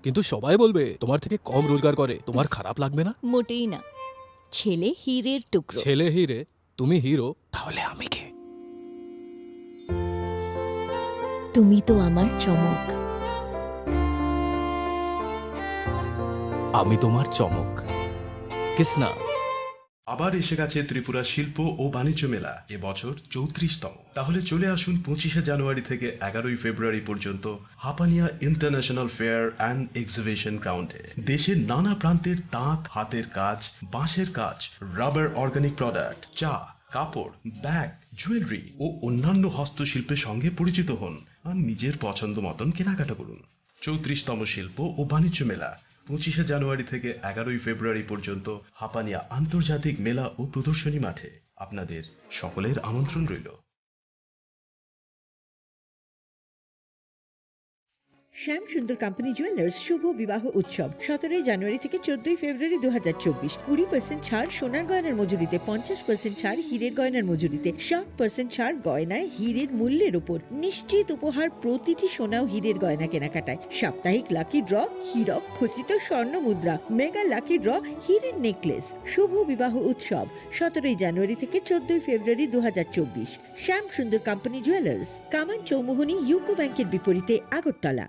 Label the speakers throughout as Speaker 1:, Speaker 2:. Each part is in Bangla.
Speaker 1: কিন্তু সবাই বলবে তোমার থেকে কম রোজগার করে, তোমার খারাপ লাগবে না?
Speaker 2: মোটেই না। ছেলে হীরের টুকরো।
Speaker 1: ছেলে হিরে, তুমি হিরো, তাহলে আমি কে?
Speaker 2: তুমি তো আমার চমক।
Speaker 1: আমি তোমার চমক। কিসনা?
Speaker 3: আবার এসে গেছে ত্রিপুরা শিল্প ও বাণিজ্য মেলা, এবছর 34তম। তাহলে চলে আসুন 25শে জানুয়ারি থেকে 11ই ফেব্রুয়ারি পর্যন্ত Hapania international fair and exhibition গ্রাউন্ডে। দেশের নানা প্রান্তের তাঁত, হাতের কাজ, বাঁশের কাজ, রাবার, অর্গানিক প্রোডাক্ট, চা, কাপড়, ব্যাগ, জুয়েলারি ও অন্যান্য হস্তশিল্পের সঙ্গে পরিচিত হন আর নিজের পছন্দ মতন কেনাকাটা করুন। 34তম শিল্প ও বাণিজ্য মেলা 25শে জানুয়ারি থেকে 11ই ফেব্রুয়ারি পর্যন্ত হাপানিয়া আন্তর্জাতিক মেলা ও প্রদর্শনী মাঠে। আপনাদের সকলের আমন্ত্রণ রইল।
Speaker 4: শ্যাম সুন্দর কোম্পানি জুয়েলার্স শুভ বিবাহ উৎসব 17 জানুয়ারি থেকে 14 ফেব্রুয়ারি 2024। 20% ছাড় সোনার গয়নার মজুরিতে, 50% ছাড় হীরের গয়নার মজুরিতে, 60% ছাড় গয়নায় হীরের মূল্যের উপর। নিশ্চিত উপহার প্রতিটি সোনা ও হীরের গয়না কেনাকাটায়। সাপ্তাহিক লাকি ড্র, হীরক খচিত স্বর্ণ মুদ্রা, মেগা লাকি ড্র, হীরের নেকলেস। শুভ বিবাহ উৎসব 17 জানুয়ারি থেকে 14 ফেব্রুয়ারি 2024। শ্যাম সুন্দর কোম্পানি জুয়েলার্স, কামান চৌমুহনী, ইউকো ব্যাংকের বিপরীতে, Agartala.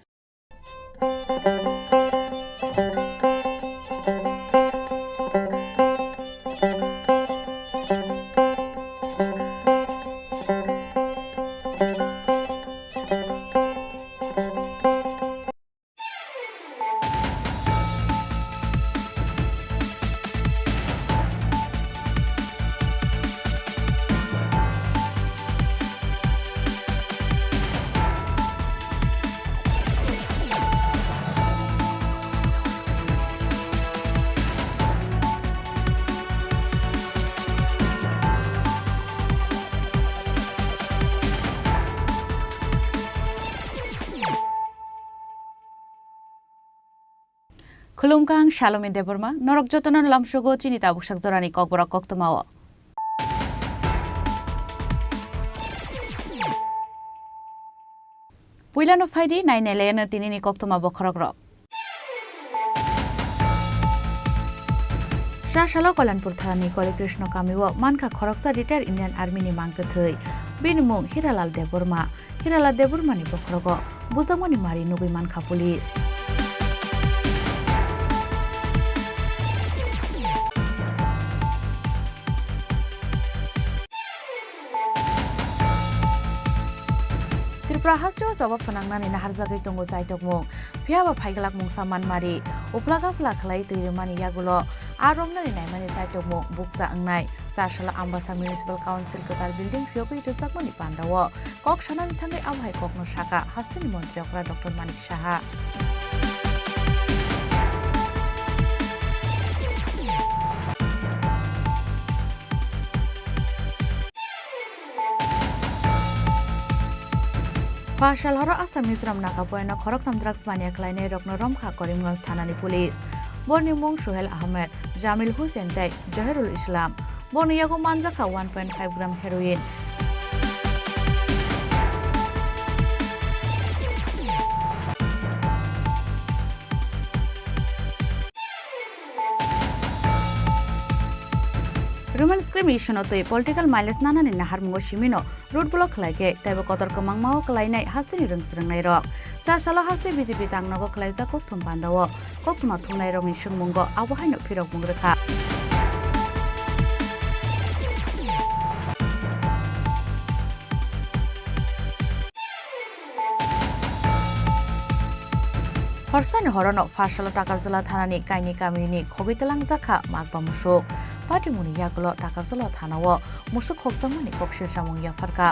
Speaker 5: Khulumkang Shalom Deborma, Norok Jotonon Lamshogo, Chinita Bushak Zorani Kokbora Koktomawa. Puilano Faidi, Nine Elena Tinini Koktoma Bokorogro. Shashala Kolanpur Thani, Koli Krishna Kamiwa, Manka Koroksa, retired Indian Army ni Mangkathui, Binimung, Hiralal Deborma, Hirala Debormani Bokorogo, Buzamoni Mari Nubi Manka Police. Prahastro jawab penanganan nahar zagai tunggu zaitokmung pihak paigalak mung saman mari uplaga plaklai tuirmani yagulo aromna ni naimani zaitokmung buksa angnai sashala ambasa municipal council ketar building fiyoku itusakmani pandawo kok shanan thangai abhai kokno shaka hastini mantri okra Dr. Manik Saha. Fashal horo Assam Mizoram Nakapoena Khoroktam drugs mania Kleine Rokno Romkha Karimganj Thanani Police Bornimung Sohail Ahmed Jamil Hussein Dai Jahirul Islam Borniyago Manjaka 1.5 gram heroin Roman discrimination otoy political mileage nana ni nahar mungo shimino road block khlaike taibo kotor kamang mao klainai hastini rungsrangnai rok cha sala haste BJP tangnago klaija kokthum pandawo koktuma thungnai rok ni sungmungo abohaino phirok mungrekha Horsani horono Fashala Takarzola Thanani Kaini Kamini Khogitelang Zakha Magba Musuk Pati Muni Yagulo Takarzola Thanawo Musuk Hoksangmani Kokshir Samung Yafarka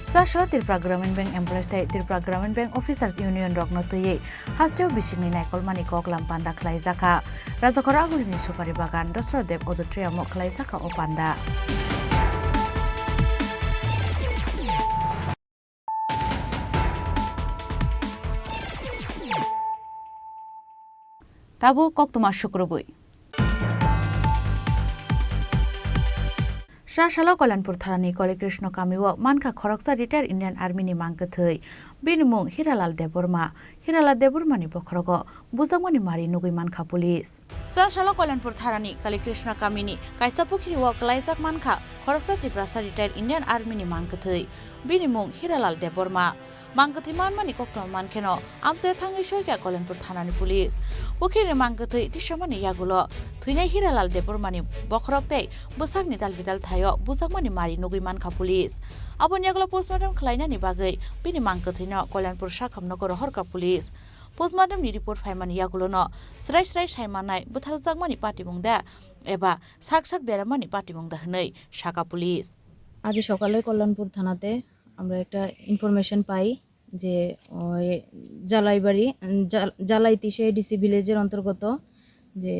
Speaker 5: Sasha Tirpra Gramin Bank Empress Tirpra Gramin Bank Officers Union Rokno Tuye Hasteo Bishini Naikol Mani Koklam Panda Klaizaka Razakora Agulini Supari Bagan Dosro Dev Odotriamo Klaizaka Opanda Tabu Koktuma Shukrubui Sashala Kolanpur Tharani Kole Krishna Kamiwo Manka Khoroksa retired Indian Army ni mangkathei binimung Hiralal Deborma ni bokhrogo buzangmani mari nugui manka police Sashala Kolanpur Tharani Kale Krishna Kamini kaisa pukhiri wo klaijak manka Khoroksa Tripura retired Indian Army ni mangkathei binimung Hiralal Deborma Mangkathi manmani kokto mankeno amse thangai soika Kolanpur Thanani police pukhiri mangkathei tishamani yagulo thuinai Hiralal Debormani bokhroktei busakni dalbidal thayo buzakmani mari nugui manka police abon yagulo postmortem khlainani bagai bini mangkathino Kolanpur Sakhamnogor horka police postmortem ni report faimani yagulo no srai saimanai butharjakmani patibungda eba sak deramani patibungda hnei Saka police
Speaker 6: আজ সকালে কল্যাণপুর থানাতে আমরা একটা ইনফরমেশন পাই যে জালাইবাড়ি জালাইতিশে ডিসি ভিলেজের অন্তর্গত যে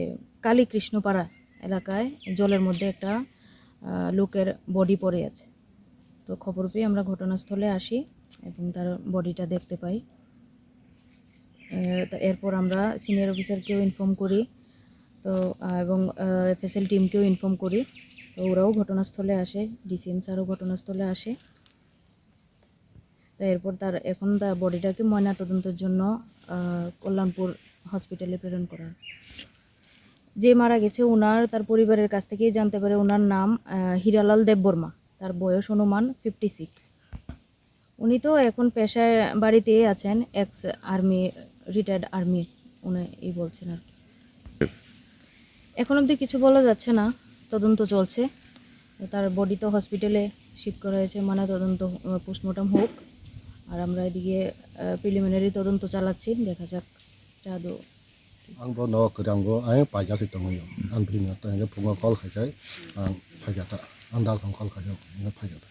Speaker 6: কালীকৃষ্ণপাড়া এলাকায় জলের মধ্যে একটা লোকের বডি পড়ে আছে। তো খবর পেয়ে আমরা ঘটনাস্থলে আসি এবং তার বডিটা দেখতে পাই। এরপর আমরা সিনিয়র অফিসারকেও ইনফর্ম করি তো এবং এফএসএল টিমকেও ইনফর্ম করি। তো ওরাও ঘটনাস্থলে আসে, ডিসিএম স্যারও ঘটনাস্থলে আসে। তো এরপর এখন তার বডিটাকে ময়নাতদন্তের জন্য কল্যাণপুর হসপিটালে প্রেরণ করা। যে মারা গেছে তার পরিবারের কাছ থেকেই জানতে পারে ওনার নাম হীরালাল দেববর্মা, তার বয়স অনুমান 56। উনি তো এখন পেশায় বাড়িতেই আছেন, এক্স আর্মি রিটায়ার্ড আর্মি উনি এই বলছেন আর কি। এখন অবধি কিছু বলা যাচ্ছে না, তদন্ত চলছে। তার বডি তো হসপিটালে শিফট করা হয়েছে, তদন্ত পোস্টমর্টম হোক। আর আমরা এদিকে প্রিলিমিনারি তদন্ত চালাচ্ছি, দেখা যাক আদৌ।
Speaker 7: आंबो न गोदांबो आइ पाइजाखै दंयो आं बिनो तंगे फुङाव कल खायसै आं फाइजाता आं दालखौ कल खायसै नों फाइजाता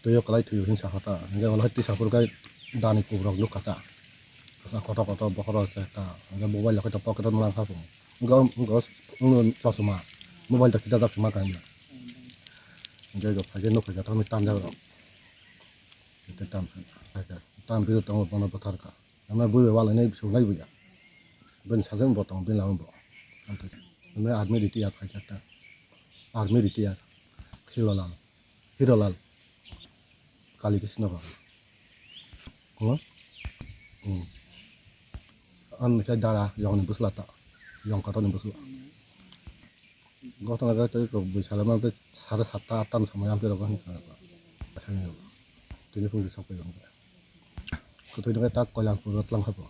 Speaker 7: तयो कलाय थयो हिंसा हता नगे वला तिसाफोर गाय दानि कुब्रक लुकाता कसा कथा बखरा था नगे मोबाइल लखै त पकेट मा खाफो चसमा मोबाइल त खिता दसमा काइना नगे गो फाइजे न फाइजाता मी ताम जाबो ते ताम बिरो तंग बन बथारका हमरा बुइ वाला नै सुनाय बुया ben sagang botong ben lawan bo antu me army retire khaita army retire Hiralal Kalikishna ba ko an sa dara yong ni buslata yong ka to ni busla gotong ga to ko bisalama te 7:30 8 সময় am kero kan tini pun sa ko yong ko to ni ta Kolanpur lang habo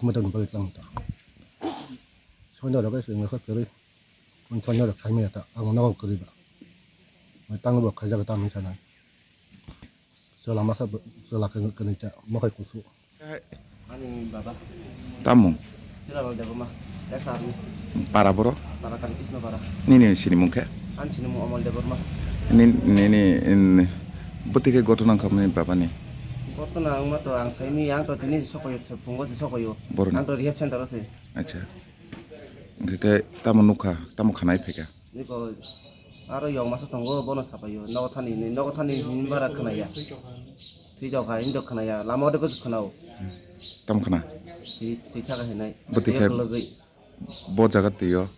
Speaker 7: không được bơi lăng ta, sau đó cái chuyện người khác kêu con cho nhau được thay mẹ ta, ông nó kêu đi bà, người tăng được khai ra cái tam mình này, giờ làm sao giờ là cái này chả mất cái cú số.
Speaker 8: Ani baba.
Speaker 9: Tamu.
Speaker 8: Kira kalau dapat mah, eksar nih.
Speaker 9: Para bro.
Speaker 8: Para kan isna para.
Speaker 9: Ini sini mungkin.
Speaker 8: Ani sini mau amal dapat mah.
Speaker 9: Ini betul ke gotonan kamu berapa nih?
Speaker 8: Kotna ang mato ang saimi ang to tini sokoyo punggo si sokoyo. Ang to rehab center ase.
Speaker 9: Acha. Ke tamu nuka, tamu khanai pheka.
Speaker 8: Niko aro yong masa tonggo bonus sapayo. Nogo thani himbara khanaya. Thi jawka indok khanaya. Lama de ko khanao.
Speaker 9: Tamu khana.
Speaker 8: Thi thaka henai.
Speaker 9: Betul ke. Bo jagat tiyo.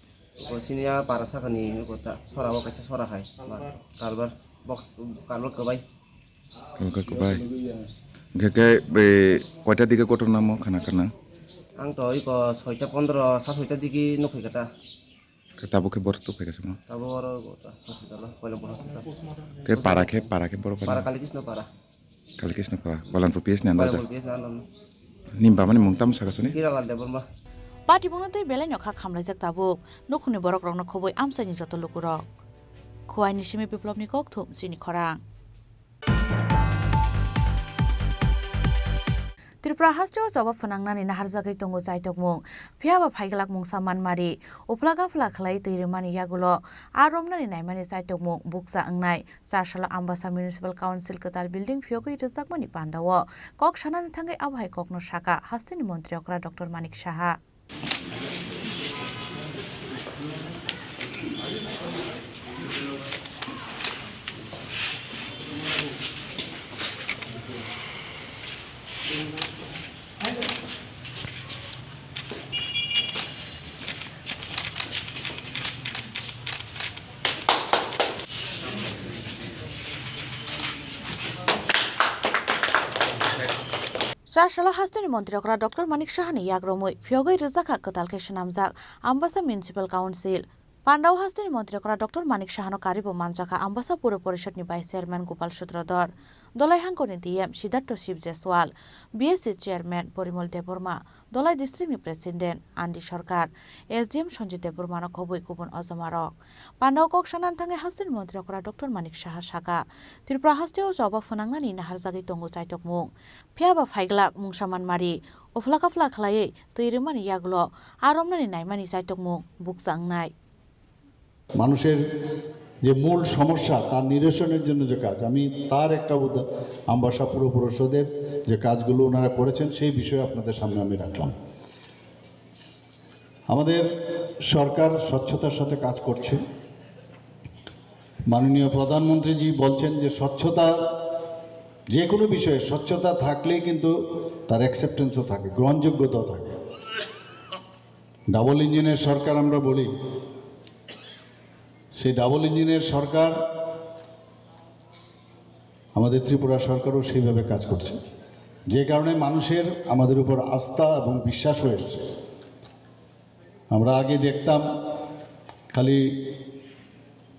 Speaker 8: Ko sinia para sakani ko ta sora bo kacha sora hai. Kalbar box kalbar kebai.
Speaker 9: Kalau ke baik. Ke kota tiga kota nama kana.
Speaker 8: Ang to iko 6:15 6:00 digi nukai kata.
Speaker 9: Kata bukan bor tu peka semua.
Speaker 8: Tabo oro kota hospital lah, Kolanpur hospital.
Speaker 9: Ke para ke bor
Speaker 8: Para Kalikishna para.
Speaker 9: Kalikishna para. Kolanpur PS ni anda.
Speaker 8: Kolanpur PS nan.
Speaker 9: Nimba mana mungtam sakasuni?
Speaker 8: Hiralal Deborma.
Speaker 5: Party bungate belai nyokha khamlaijak tabuk nukhuni borok rokna khoboi amsaini joto lukurok khuai ni simi biplobni kok thum sini khorang Tripura hasteo jawab phanangnani naharjagai tongo chaitokmung phiaba phaigalak mung saman mari uplaga phla khlai teirimani yagulo aromnani naimani chaitokmung buksa angnai Sarsala Ambasa Municipal Council Katal Building phiogoi rjakmani pandawo kok sanani thangai abhai kokno Saka hasteni mantri okra Dr. Manik Saha Sarshala Hastani Montrokra Dr. Manik Shahani Yagromui, Fiogai Rizaka Katalke Shanamzak, Ambassa Municipal Council. Pandau Hastani Montrokra Dr. Manik Shahano Karibo Manjaka, Ambassa Puro Porishotni by Chairman Gopal Shutrador. Dolai Hankoni DM Siddhartha Shiv Jaiswal, BSC Chairman Porimol Deborma, Dolai District President Andi Sarkar, SDM Sanjit Debormano Koboi Kubun Ozamarok. Pandau Kok Shanantange Hastani Montrokra Dr. Manik Shah Shaka, Tripura Hasteo Joba Funangani Naharzagi Tongo Chaitok Mung, Piaba Faiglak Mungsaman Mari, Oflakafla Klaye, Tuirimani Yaglo, Aromani Naimani Chaitok Mung, Buksang Nai.
Speaker 10: মানুষের যে মূল সমস্যা তার নিরসনের জন্য যে কাজ আমি তার একটা আম্বাসা পুর পরিষদের যে কাজগুলো ওনারা করেছেন সেই বিষয়ে আপনাদের সামনে আমি রাখলাম। আমাদের সরকার স্বচ্ছতার সাথে কাজ করছে। মাননীয় প্রধানমন্ত্রীজি বলছেন যে স্বচ্ছতা যে কোনো বিষয়ে স্বচ্ছতা থাকলেই কিন্তু তার অ্যাকসেপ্টেন্সও থাকে, গ্রহণযোগ্যতাও থাকে। ডাবল ইঞ্জিনের সরকার আমরা বলি, সেই ডাবল ইঞ্জিনের সরকার আমাদের ত্রিপুরা সরকারও সেইভাবে কাজ করছে, যে কারণে মানুষের আমাদের উপর আস্থা এবং বিশ্বাস হয়ে এসছে। আমরা আগে দেখতাম খালি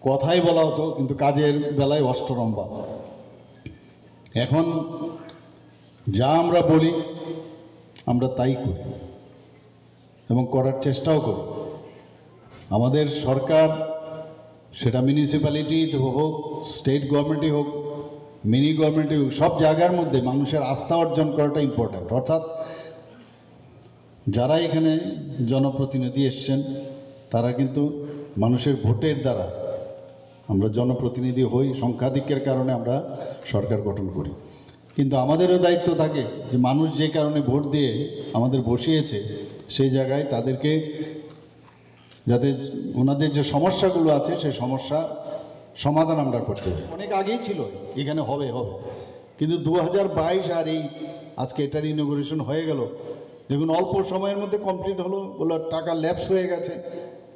Speaker 10: কথাই বলা হতো, কিন্তু কাজের বেলায় অষ্টরম্ভা। এখন যা আমরা বলি আমরা তাই করি এবং করার চেষ্টাও করি। আমাদের সরকার, সেটা মিউনিসিপ্যালিটি হোক, স্টেট গভর্নমেন্টই হোক, মিনি গভর্নমেন্টই হোক, সব জায়গার মধ্যে মানুষের আস্থা অর্জন করাটা ইম্পর্ট্যান্ট। অর্থাৎ যারা এখানে জনপ্রতিনিধি এসছেন তারা কিন্তু মানুষের ভোটের দ্বারা আমরা জনপ্রতিনিধি হই, সংখ্যাধিক্যের কারণে আমরা সরকার গঠন করি। কিন্তু আমাদেরও দায়িত্ব থাকে যে মানুষ যে কারণে ভোট দিয়ে আমাদের বসিয়েছে সেই জায়গায় তাদেরকে যাতে ওনাদের যে সমস্যাগুলো আছে সেই সমস্যা সমাধান আমরা করতে পারি। অনেক আগেই ছিল এখানে হবে কিন্তু 2022 আর এই আজকে এটার ইনোগ্রেশন হয়ে গেল, দেখুন অল্প সময়ের মধ্যে কমপ্লিট হলো। বললো টাকা ল্যাপস হয়ে গেছে।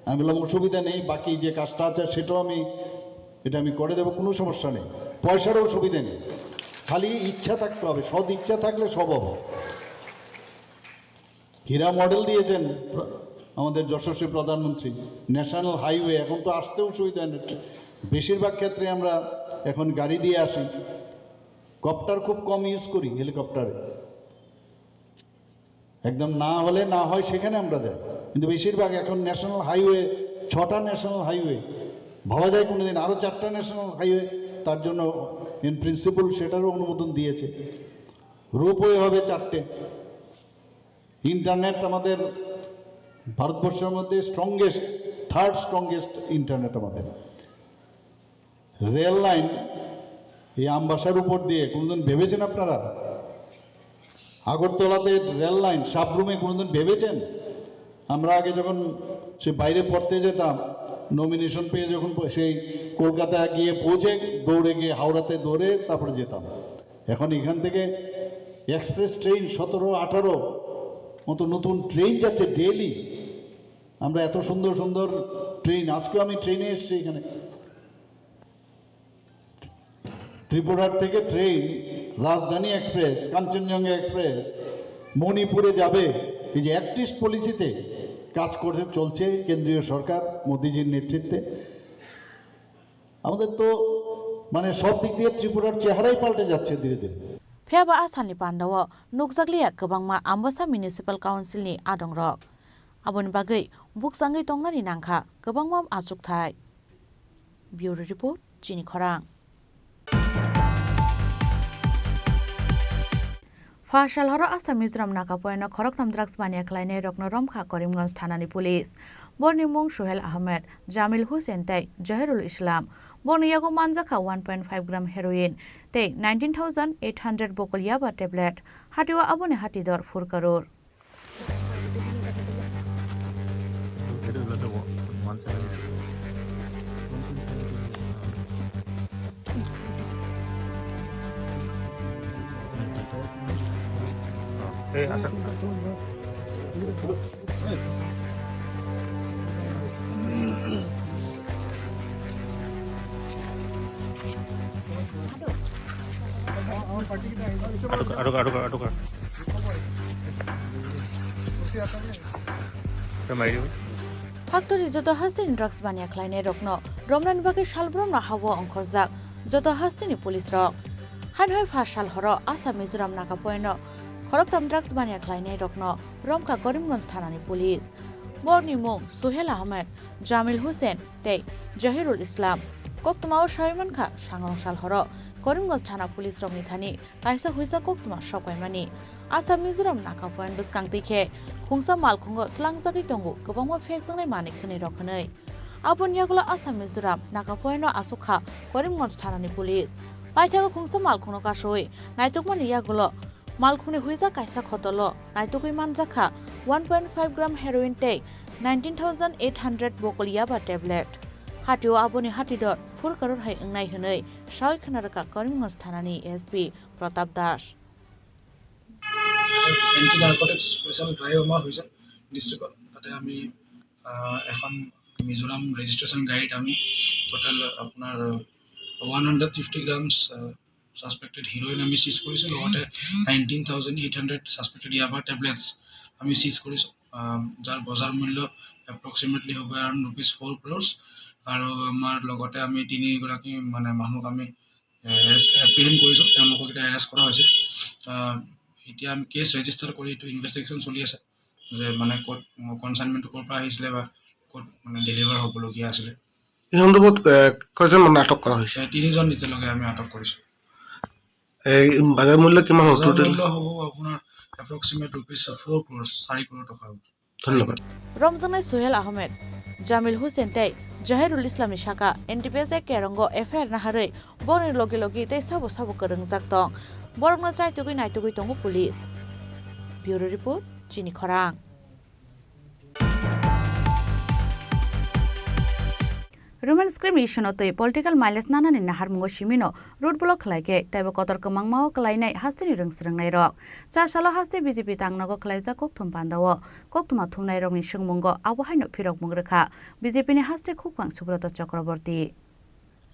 Speaker 10: আমি বললাম অসুবিধা নেই, বাকি যে কাজটা আছে সেটাও আমি করে দেবো, কোনো সমস্যা নেই, পয়সারও অসুবিধা নেই, খালি ইচ্ছা থাকতে হবে। সদ ইচ্ছা থাকলে সব হবে। হীরা মডেল দিয়েছেন আমাদের যশস্বী প্রধানমন্ত্রী, ন্যাশনাল হাইওয়ে। এখন তো আসতেও সুবিধা নেই, বেশিরভাগ ক্ষেত্রে আমরা এখন গাড়ি দিয়ে আসি। কপ্টার খুব কম ইউজ করি, হেলিকপ্টারে একদম না হলে না হয় সেখানে আমরা যাই, কিন্তু বেশিরভাগ এখন ন্যাশনাল হাইওয়ে, 6টা ন্যাশনাল হাইওয়ে, ভাবা যায় কোনো দিন আরও 4টা ন্যাশনাল হাইওয়ে তার জন্য ইন প্রিন্সিপাল সেটারও অনুমোদন দিয়েছে। রোপওয়ে হবে 4টে। ইন্টারনেট আমাদের ভারতবর্ষের মধ্যে থার্ড স্ট্রংগেস্ট ইন্টারনেট আমাদের। রেল লাইন এই আমবাসার উপর দিয়ে কোনোদিন ভেবেছেন আপনারা? আগরতলাতে রেল লাইন, সাবরুমে কোনোদিন ভেবেছেন? আমরা আগে যখন সে বাইরে পড়তে যেতাম, নমিনেশন পেয়ে যখন সেই কলকাতায় গিয়ে পৌঁছে দৌড়ে গিয়ে হাওড়াতে দৌড়ে তারপরে যেতাম। এখন এখান থেকে এক্সপ্রেস ট্রেন 17-18 মতো নতুন ট্রেন যাচ্ছে ডেইলি। আমরা এত সুন্দর সুন্দর ট্রেন, আজকেও আমি ট্রেনে এসেছি এখানে, ত্রিপুরার থেকে ট্রেন, রাজধানী এক্সপ্রেস, কাঞ্চনজঙ্ঘা এক্সপ্রেস মণিপুরে যাবে। এই যে অ্যাক্টিভ পলিসিতে কাজ করে চলছে কেন্দ্রীয় সরকার মোদিজির নেতৃত্বে। আমাদের তো মানে সব দিক দিয়ে ত্রিপুরার চেহারাই পাল্টে যাচ্ছে ধীরে ধীরে।
Speaker 5: Phiaba Asani Pandawa, Nukzaglia Kabangma Ambassa Municipal Council ni Adong Rock. Abon Bagai, Buksangai Tongnani Nangka, Kabangmam Asuk Thai. Bureau Report, Chini Korang. Fashal Hora Asa Mizoram Nakapoena Koroktam Drugs Mania Kleine Rokno Romka Korimganj Thanani Police. Bornimung Shohel Ahmed, Jamil Hussein Tay, Jahirul Islam. Borniyago Manzaka 1.5 gram heroin, Tay 19,800 bokol yaba tablet. Hatiwa Abone Hatidor 4 crore.
Speaker 11: Aduk.
Speaker 5: Factory joto hastini drugs bania khlainai rokno romnan bage salbrom na hawo angkhorjak joto hastini police rok hanhoi pha sal horo Assam Mizoram naka poino khoroktam drugs bania khlainai rokno Romka Karimganj thanani police borni mung Sohel Ahmed Jamil Hussein tei Jahirul Islam koktmao Shaiman Kha sangong sal horo Karimganj thana police rokni thani kaisa huisa koktma sokaimani Assam Mizoram naka poin buskang tikhe khungsa malkhungo tlangjagi tongo gobangma phekjangnai mani khini rokhnai aboniagula Assam Mizoram naka poino asukha Karimganj thanani police paithago khungsa malkhungno kasoi naitokmani yagulo malkhuni huija kaisa khotolo naitokui manjakha 1.5 gram heroin tei 19,800 bokol yaba tablet hatio aboni hatidor full karor hai engnai hunai sai khanaraka Karimganj thanani SP Pratap Das
Speaker 11: anti narcotics special drive আমাৰ হৈছে ডিষ্ট্ৰিক্টত তাতে আমি এখন মিজোৰাম ৰেজিষ্ট্ৰেশ্যন গাইড আমি টোটাল আপোনাৰ 150 গ্ৰামছ সাসপেক্টেড হিৰোইন আমি সিজ কৰিছোঁ লগতে 19,800 সাসপেক্টেড ইয়াবা টেবলেটছ আমি সিজ কৰিছোঁ যাৰ বজাৰ মূল্য এপ্ৰক্সিমেটলি হ'ব around ₹4 crores আৰু আমাৰ লগতে আমি তিনিগৰাকী মানে মানুহক আমি এপ্ৰিহেণ্ড কৰিছোঁ তেওঁলোকক এটা এৰেষ্ট কৰা হৈছে এতিয়া আমি কেছ ৰেজিষ্টাৰ কৰি এইটো ইনভেষ্টিগেশ্যন চলি আছে যে মানে ক'ত কনচাইনমেণ্টটো ক'ৰ পৰা আহিছিলে বা ক'ত মানে ডেলিভাৰ হ'বলগীয়া আছিলে
Speaker 12: এই সন্দৰ্ভত কয়জন মানুহ আটক কৰা হৈছে
Speaker 11: 3জন এতিয়ালৈকে আমি আটক কৰিছোঁ
Speaker 12: এই বাজাৰ মূল্য কিমান হ'ব
Speaker 11: টোটেল হ'ব আপোনাৰ এপ্ৰক্সিমেট ₹4 crores 4 crore টকা হ'ব
Speaker 12: ধন্যবাদ
Speaker 5: Romjanai Sohel Ahmed Jamil Hussein tei Jahirul Islamni shaka NTPS kerongo FIR naharei boni logi logi tei sabo sabo korungjak tong borokno chaitugui naitugui tongo police Bureau Report Chini Khorang Roman discrimination otoi political miles nanani nahar mungo shimino road block khlaike taibo kotor kamangmao klainai hastini rungsrangnai rok cha salo haste BJP tangnago khlaija kokthum pandawo koktuma thumnai rokni sungmungo abohaino phirok mungrekha BJP ni haste khukpang Subrata Chakraborty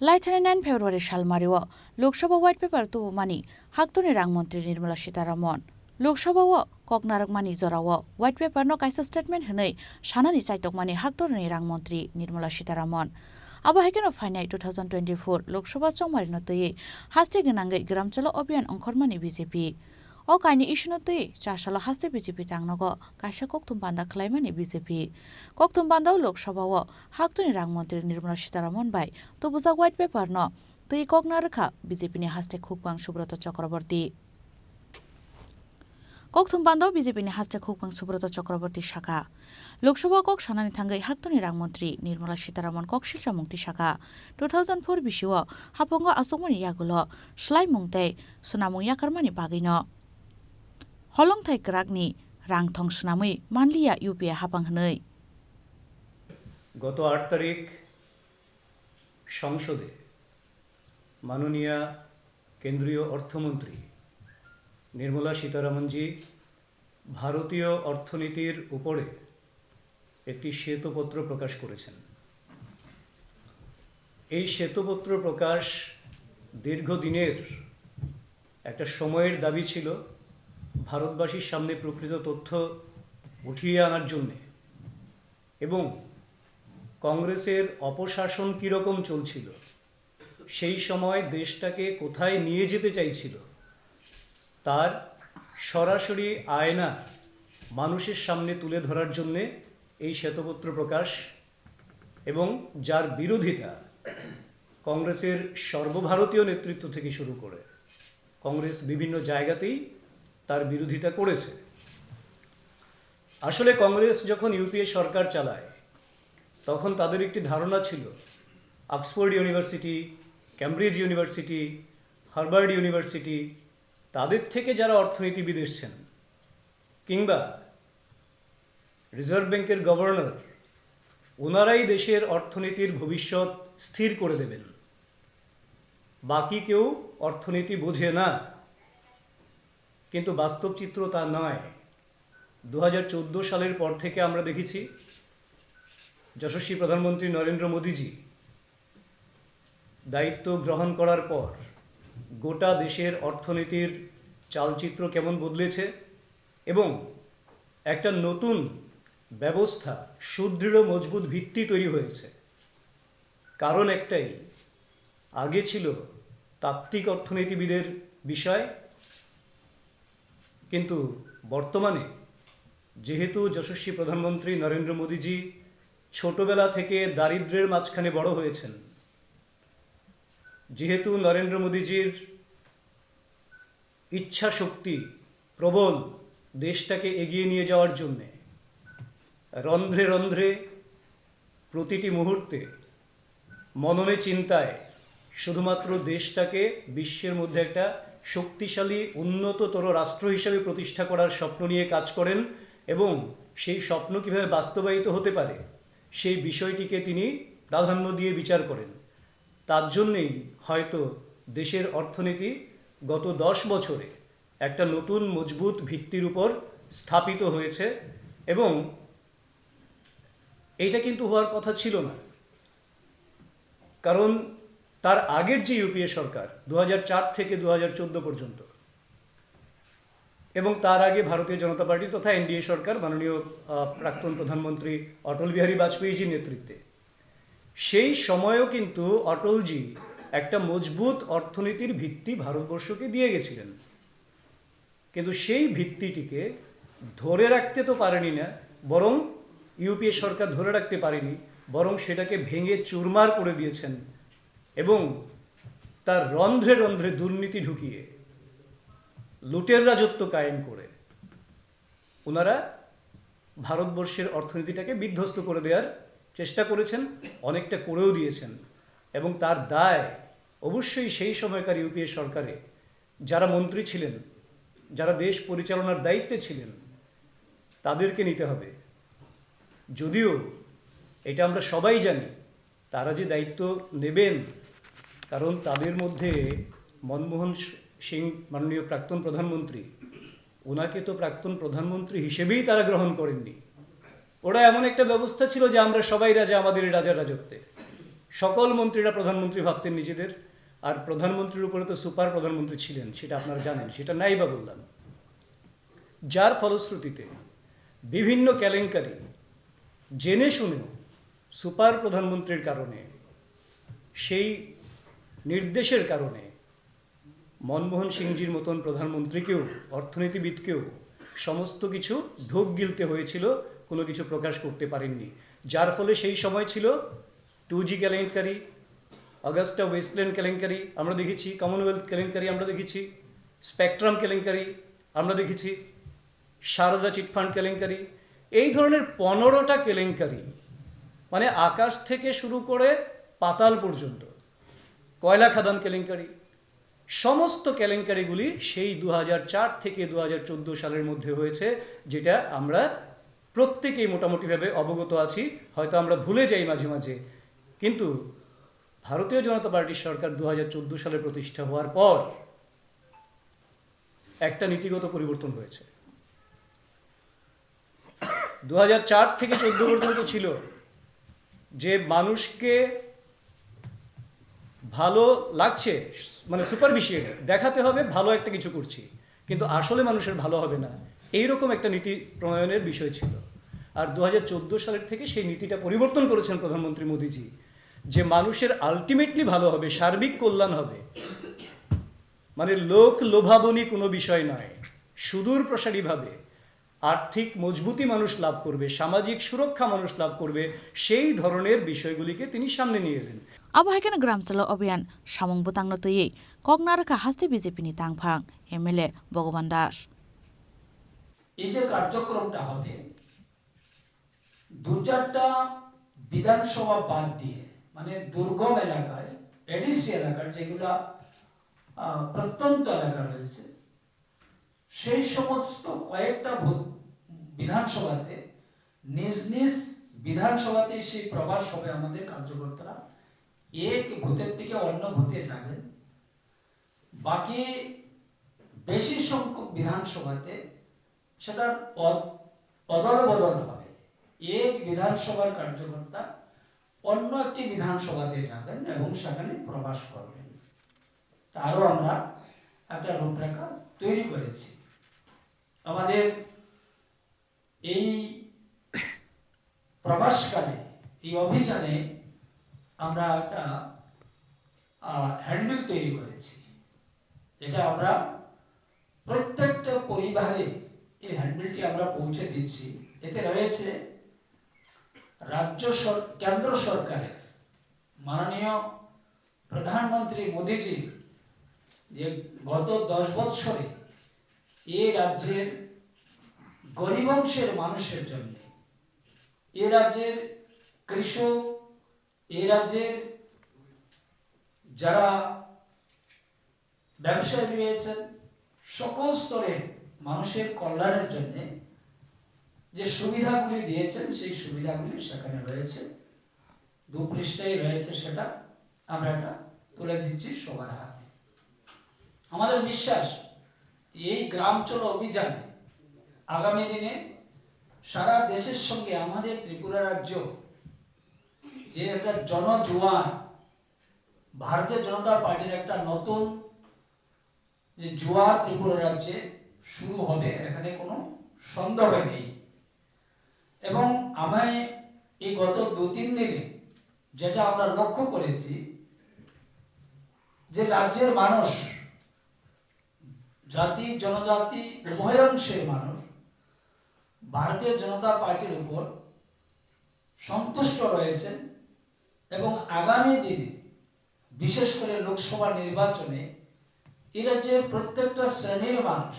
Speaker 5: Laithani 9 February salmariwo Lok Sabha white paper tu mani haktoni rang mantri Nirmala Sitharaman Lok Sabha wo koknarak mani jorawo white paper no kaisa statement hunai sanani chaitok mani haktoni rang mantri Nirmala Sitharaman Abo hekeno fainai 2024 Lok Sabha chongmarino tei haste gnangai gramchalo abhiyan ongkhormani BJP O kaini issue tei chasala haste BJP tangnago kaisa kokthum banda khlaimani BJP kokthum banda Lok Sabha wo haktoni rang mantri Nirmala Sitharaman bai to buja white paper no tei koknarakha BJP ni haste khukbang Subrata Chakraborty kokthum banda BJP ni haste khukbang Subrata Chakraborty shaka Lok Sabha kok sanani thangai haktoni rang mantri Nirmala Sitharaman kok silcha mungti shaka 2004 bisio hapongo asongmani yagulo slai mungtei sunamung yakarmani bagino Holong thai krakni rang thong sunamui manliya UPI hapang hnei
Speaker 13: গত 8 তারিখ সংসদে মাননীয় কেন্দ্রীয় অর্থমন্ত্রী নির্মলা সীতারামনজি ভারতীয় অর্থনীতির উপরে একটি শ্বেতপত্র প্রকাশ করেছেন এই শ্বেতপত্র প্রকাশ দীর্ঘদিনের একটা সময়ের দাবি ছিল ভারতবাসীর সামনে প্রকৃত তথ্য উঠিয়ে আনার জন্য এবং কংগ্রেসের অপশাসন কি রকম চলছিল সেই সময় দেশটাকে কোথায় নিয়ে যেতে চাইছিল তার সরাসরি আয়না মানুষের সামনে তুলে ধরার জন্য এই শ্বেতপত্র প্রকাশ এবং যার বিরোধিতা কংগ্রেসের সর্বভারতীয় নেতৃত্ব থেকে শুরু করে কংগ্রেস বিভিন্ন জায়গাতেই তার বিরোধিতা করেছে আসলে কংগ্রেস যখন ইউপিএ সরকার চালায় তখন তাদের একটি ধারণা ছিল Oxford university Cambridge university Harvard university তাদের থেকে যারা অর্থনীতিবিদ এসেছেন কিংবা রিজার্ভ ব্যাংকের গভর্নর ওনারাই দেশের অর্থনীতির ভবিষ্যৎ স্থির করে দেবেন বাকি কেউ অর্থনীতি বোঝে না কিন্তু বাস্তব চিত্র তা নয় 2014 সালের পর থেকে আমরা দেখেছি যশস্বী প্রধানমন্ত্রী নরেন্দ্র মোদীজি দায়িত্ব গ্রহণ করার পর গোটা দেশের অর্থনীতির চালচিত্র কেমন বদলেছে এবং একটা নতুন ব্যবস্থা, সুদৃঢ় মজবুত ভিত্তি তৈরি হয়েছে। কারণ একটাই, আগে ছিল তাত্ত্বিক অর্থনীতিবিদের বিষয়, কিন্তু বর্তমানে যেহেতু যশস্বী প্রধানমন্ত্রী নরেন্দ্র মোদীজি ছোটবেলা থেকে দারিদ্র্যের মাঝখানে বড় হয়েছেন, যেহেতু নরেন্দ্র মোদীজির ইচ্ছা শক্তি প্রবল দেশটাকে এগিয়ে নিয়ে যাওয়ার জন্যে, রন্ধ্রে রন্ধ্রে প্রতিটি মুহূর্তে মননে চিন্তায় শুধুমাত্র দেশটাকে বিশ্বের মধ্যে একটা শক্তিশালী উন্নততর রাষ্ট্র হিসেবে প্রতিষ্ঠা করার স্বপ্ন নিয়ে কাজ করেন এবং সেই স্বপ্ন কীভাবে বাস্তবায়িত হতে পারে সেই বিষয়টিকে তিনি প্রাধান্য দিয়ে বিচার করেন। তার জন্যেই হয়তো দেশের অর্থনীতি গত 10 বছরে একটা নতুন মজবুত ভিত্তির উপর স্থাপিত হয়েছে এবং এইটা কিন্তু হওয়ার কথা ছিল না। কারণ তার আগের যে ইউপিএ সরকার 2004 থেকে 2014 পর্যন্ত এবং তার আগে ভারতীয় জনতা পার্টি তথা এনডিএ সরকার মাননীয় প্রাক্তন প্রধানমন্ত্রী অটল বিহারী বাজপেয়ীজির নেতৃত্বে, সেই সময়ও কিন্তু অটলজি একটা মজবুত অর্থনীতির ভিত্তি ভারতবর্ষকে দিয়ে গেছিলেন। কিন্তু সেই ভিত্তিটিকে ধরে রাখতে তো পারেনি না, বরং ইউপিএ সরকার ধরে রাখতে পারেনি, বরং সেটাকে ভেঙে চুরমার করে দিয়েছেন এবং তার রন্ধ্রে রন্ধ্রে দুর্নীতি ঢুকিয়ে লুটের রাজত্ব কায়েম করে ওনারা ভারতবর্ষের অর্থনীতিটাকে বিধ্বস্ত করে দেওয়ার চেষ্টা করেছেন, অনেকটা করেও দিয়েছেন। এবং তার দায় অবশ্যই সেই সময়কার ইউপিএ সরকারে যারা মন্ত্রী ছিলেন, যারা দেশ পরিচালনার দায়িত্বে ছিলেন, তাদেরকে নিতে হবে। যদিও এটা আমরা সবাই জানি তারা যে দায়িত্ব নেবেন, কারণ তাদের মধ্যে মনমোহন সিং মাননীয় প্রাক্তন প্রধানমন্ত্রী, ওনাকে তো প্রাক্তন প্রধানমন্ত্রী হিসেবেই তারা গ্রহণ করেননি। ওরা এমন একটা ব্যবস্থা ছিল যে আমরা সবাই রাজা, আমাদের রাজার রাজত্বে, সকল মন্ত্রীরা প্রধানমন্ত্রী ভাবতেন নিজেদের, আর প্রধানমন্ত্রীর উপরে তো সুপার প্রধানমন্ত্রী ছিলেন, সেটা আপনারা জানেন, সেটা নাই বা বললাম। যার ফলশ্রুতিতে বিভিন্ন কেলেঙ্কারি জেনে শুনেও সুপার প্রধানমন্ত্রীর কারণে, সেই নির্দেশের কারণে মনমোহন সিংজির মতন প্রধানমন্ত্রীকেও, অর্থনীতিবিদকেও সমস্ত কিছু ঢোক গিলতে হয়েছিল, কোনো কিছু প্রকাশ করতে পারেননি। যার ফলে সেই সময় ছিল 2G কেলেঙ্কারি, অগাস্টা ওয়েস্টল্যান্ড কেলেঙ্কারি আমরা দেখেছি, কমনওয়েলথ কেলেঙ্কারি আমরা দেখেছি, স্পেকট্রাম কেলেঙ্কারি আমরা দেখেছি, সারদা চিটফান্ড কেলেঙ্কারি, এই ধরনের 15টা কেলেঙ্কারি, মানে আকাশ থেকে শুরু করে পাতাল পর্যন্ত, কয়লা খাদান কেলেঙ্কারি, সমস্ত কেলেঙ্কারিগুলি সেই 2004 থেকে 2014 সালের মধ্যে হয়েছে, যেটা আমরা প্রত্যেকেই মোটামুটিভাবে অবগত আছি, হয়তো আমরা ভুলে যাই মাঝে মাঝে। কিন্তু ভারতীয় জনতা পার্টির সরকার 2014 সালে প্রতিষ্ঠা হওয়ার পর একটা নীতিগত পরিবর্তন হয়েছে। 2004 থেকে 14 পর্যন্ত ছিল যে মানুষকে ভালো লাগছে, মানে সুপারফিশিয়ালি দেখাতে হবে ভালো একটা কিছু করছি, কিন্তু আসলে মানুষের ভালো হবে না, এইরকম একটা নীতি প্রণয়নের বিষয় ছিল। আর 2014 সালের থেকে সেই নীতিটা পরিবর্তন করেছেন প্রধানমন্ত্রী মোদীজি, যে মানুষের আলটিমেটলি ভালো হবে, সার্বিক কল্যাণ হবে, মানে লোক লোভাবনী কোনো বিষয় নয়, সুদূর প্রসারীভাবে আর্থিক মজবুতি মানুষ লাভ করবে, সামাজিক সুরক্ষা মানুষ লাভ করবে, সেই ধরনের বিষয়গুলিকে তিনি সামনে নিয়ে এলেন।
Speaker 5: আবহাওয়া গ্রাম চালা অভিযান সামং বুতাংনো তৈরি কগনারকা হাস্তে বিজেপিনি তাংফাং এমএলএ ভগবান দাস।
Speaker 14: এই যে কার্যক্রমটা হবে 2-4টা বিধানসভা বাদ দিয়ে, মানে দুর্গম এলাকায়, এডিসি এলাকার যেগুলা প্রত্যন্ত এলাকা রয়েছে, সেই সমস্ত কয়েকটা বিধানসভাতে নিজ নিজ বিধানসভাতে সেই প্রবাস হবে আমাদের কার্যকর্তারা, এক ভূতের থেকে অন্য ভূতে যাবেন। বাকি বেশি সংখ্যক বিধানসভাতে সেটার অদল বদল হবে, এক বিধানসভার কার্যকর্তা অন্য একটি বিধানসভাতে যাবেন এবং সেখানে প্রবাস করবেন। তারও আমরা একটা রূপরেখা তৈরি করেছি। আমাদের এই প্রবাসকালে এই অভিযানে আমরা একটা হ্যান্ডবিল তৈরি করেছি। এটা আমরা প্রত্যেকটা পরিবারে এই হ্যান্ডবিলটি আমরা পৌঁছে দিচ্ছি। এতে রয়েছে কেন্দ্র সরকারের মাননীয় প্রধানমন্ত্রী মোদীজি যে গত 10 বছরে এই রাজ্যের গরিব অংশের মানুষের জন্য, এই রাজ্যের কৃষক, এই রাজ্যের যারা ব্যবসায়ী রয়েছেন, সকল স্তরের মানুষের কল্যাণের জন্য যে সুবিধাগুলি দিয়েছেন সেই সুবিধাগুলি সেখানে রয়েছে। 2 পৃষ্ঠায় রয়েছে, সেটা আমরা এটা তুলে দিচ্ছি সবার হাতে। আমাদের বিশ্বাস এই গ্রাম চলো অভিযানে আগামী দিনে সারা দেশের সঙ্গে আমাদের ত্রিপুরা রাজ্য যে একটা জনজোয়ার, ভারতীয় জনতা পার্টির একটা নতুন যে জোয়ার ত্রিপুরা রাজ্যে শুরু হবে, এখানে কোনো সন্দেহ নেই। এবং আমি এই গত 2-3 দিনে যেটা আমরা লক্ষ্য করেছি যে রাজ্যের মানুষ, জাতি জনজাতি উভয় অংশের মানুষ ভারতীয় জনতা পার্টির উপর সন্তুষ্ট রয়েছেন এবং আগামী দিনে বিশেষ করে লোকসভা নির্বাচনে এই রাজ্যের প্রত্যেকটা শ্রেণীর মানুষ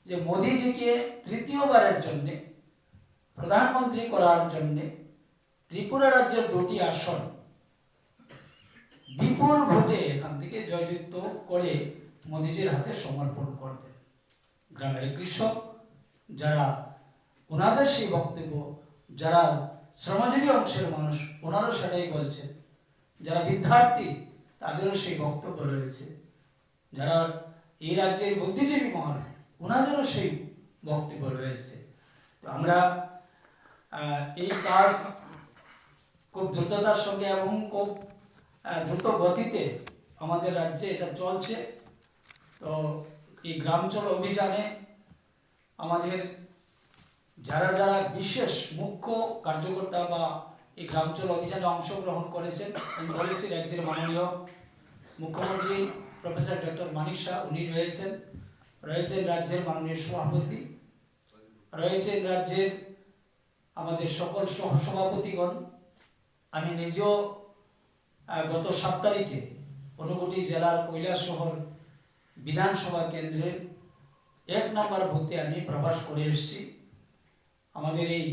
Speaker 14: যে মোদীজিকে তৃতীয়বারের জন্য প্রধানমন্ত্রী করার জন্য ত্রিপুরা রাজ্যের 2টি আসন বিপুল ভোটে এখান থেকে জয়যুক্ত করে মোদীজির হাতে সমর্পণ করবেন। গ্রামের কৃষক যারা, ওনাদের সেই বক্তব্য, যারা শ্রমজীবী অংশের মানুষ ওনারও সেটাই বলছেন, যারা বিদ্যার্থী তাদেরও সেই বক্তব্য রয়েছে, যারা এই রাজ্যের বুদ্ধিজীবী মহল ওনাদেরও সেই বক্তব্য রয়েছে। তো আমরা এই কাজ খুব দ্রুততার সঙ্গে এবং খুব দ্রুত গতিতে আমাদের রাজ্যে এটা চলছে। তো এই গ্রাম চলো অভিযানে আমাদের যারা যারা বিশেষ মুখ্য কার্যকর্তা বা এই গ্রাম চলো অভিযানে অংশগ্রহণ করেছেন, আমি বলেছি রাজ্যের মাননীয় মুখ্যমন্ত্রী প্রফেসর ডক্টর মানিক শাহ, উনি রয়েছেন রাজ্যের মাননীয় সভাপতি, রয়েছেন রাজ্যের আমাদের সকল সহসভাপতিগণ। আমি নিজেও গত 7 তারিখে ঊনকোটি জেলার কৈলাসহর বিধানসভা কেন্দ্রের 1 নম্বর বুথে আমি প্রবাস করে এসেছি। আমাদের এই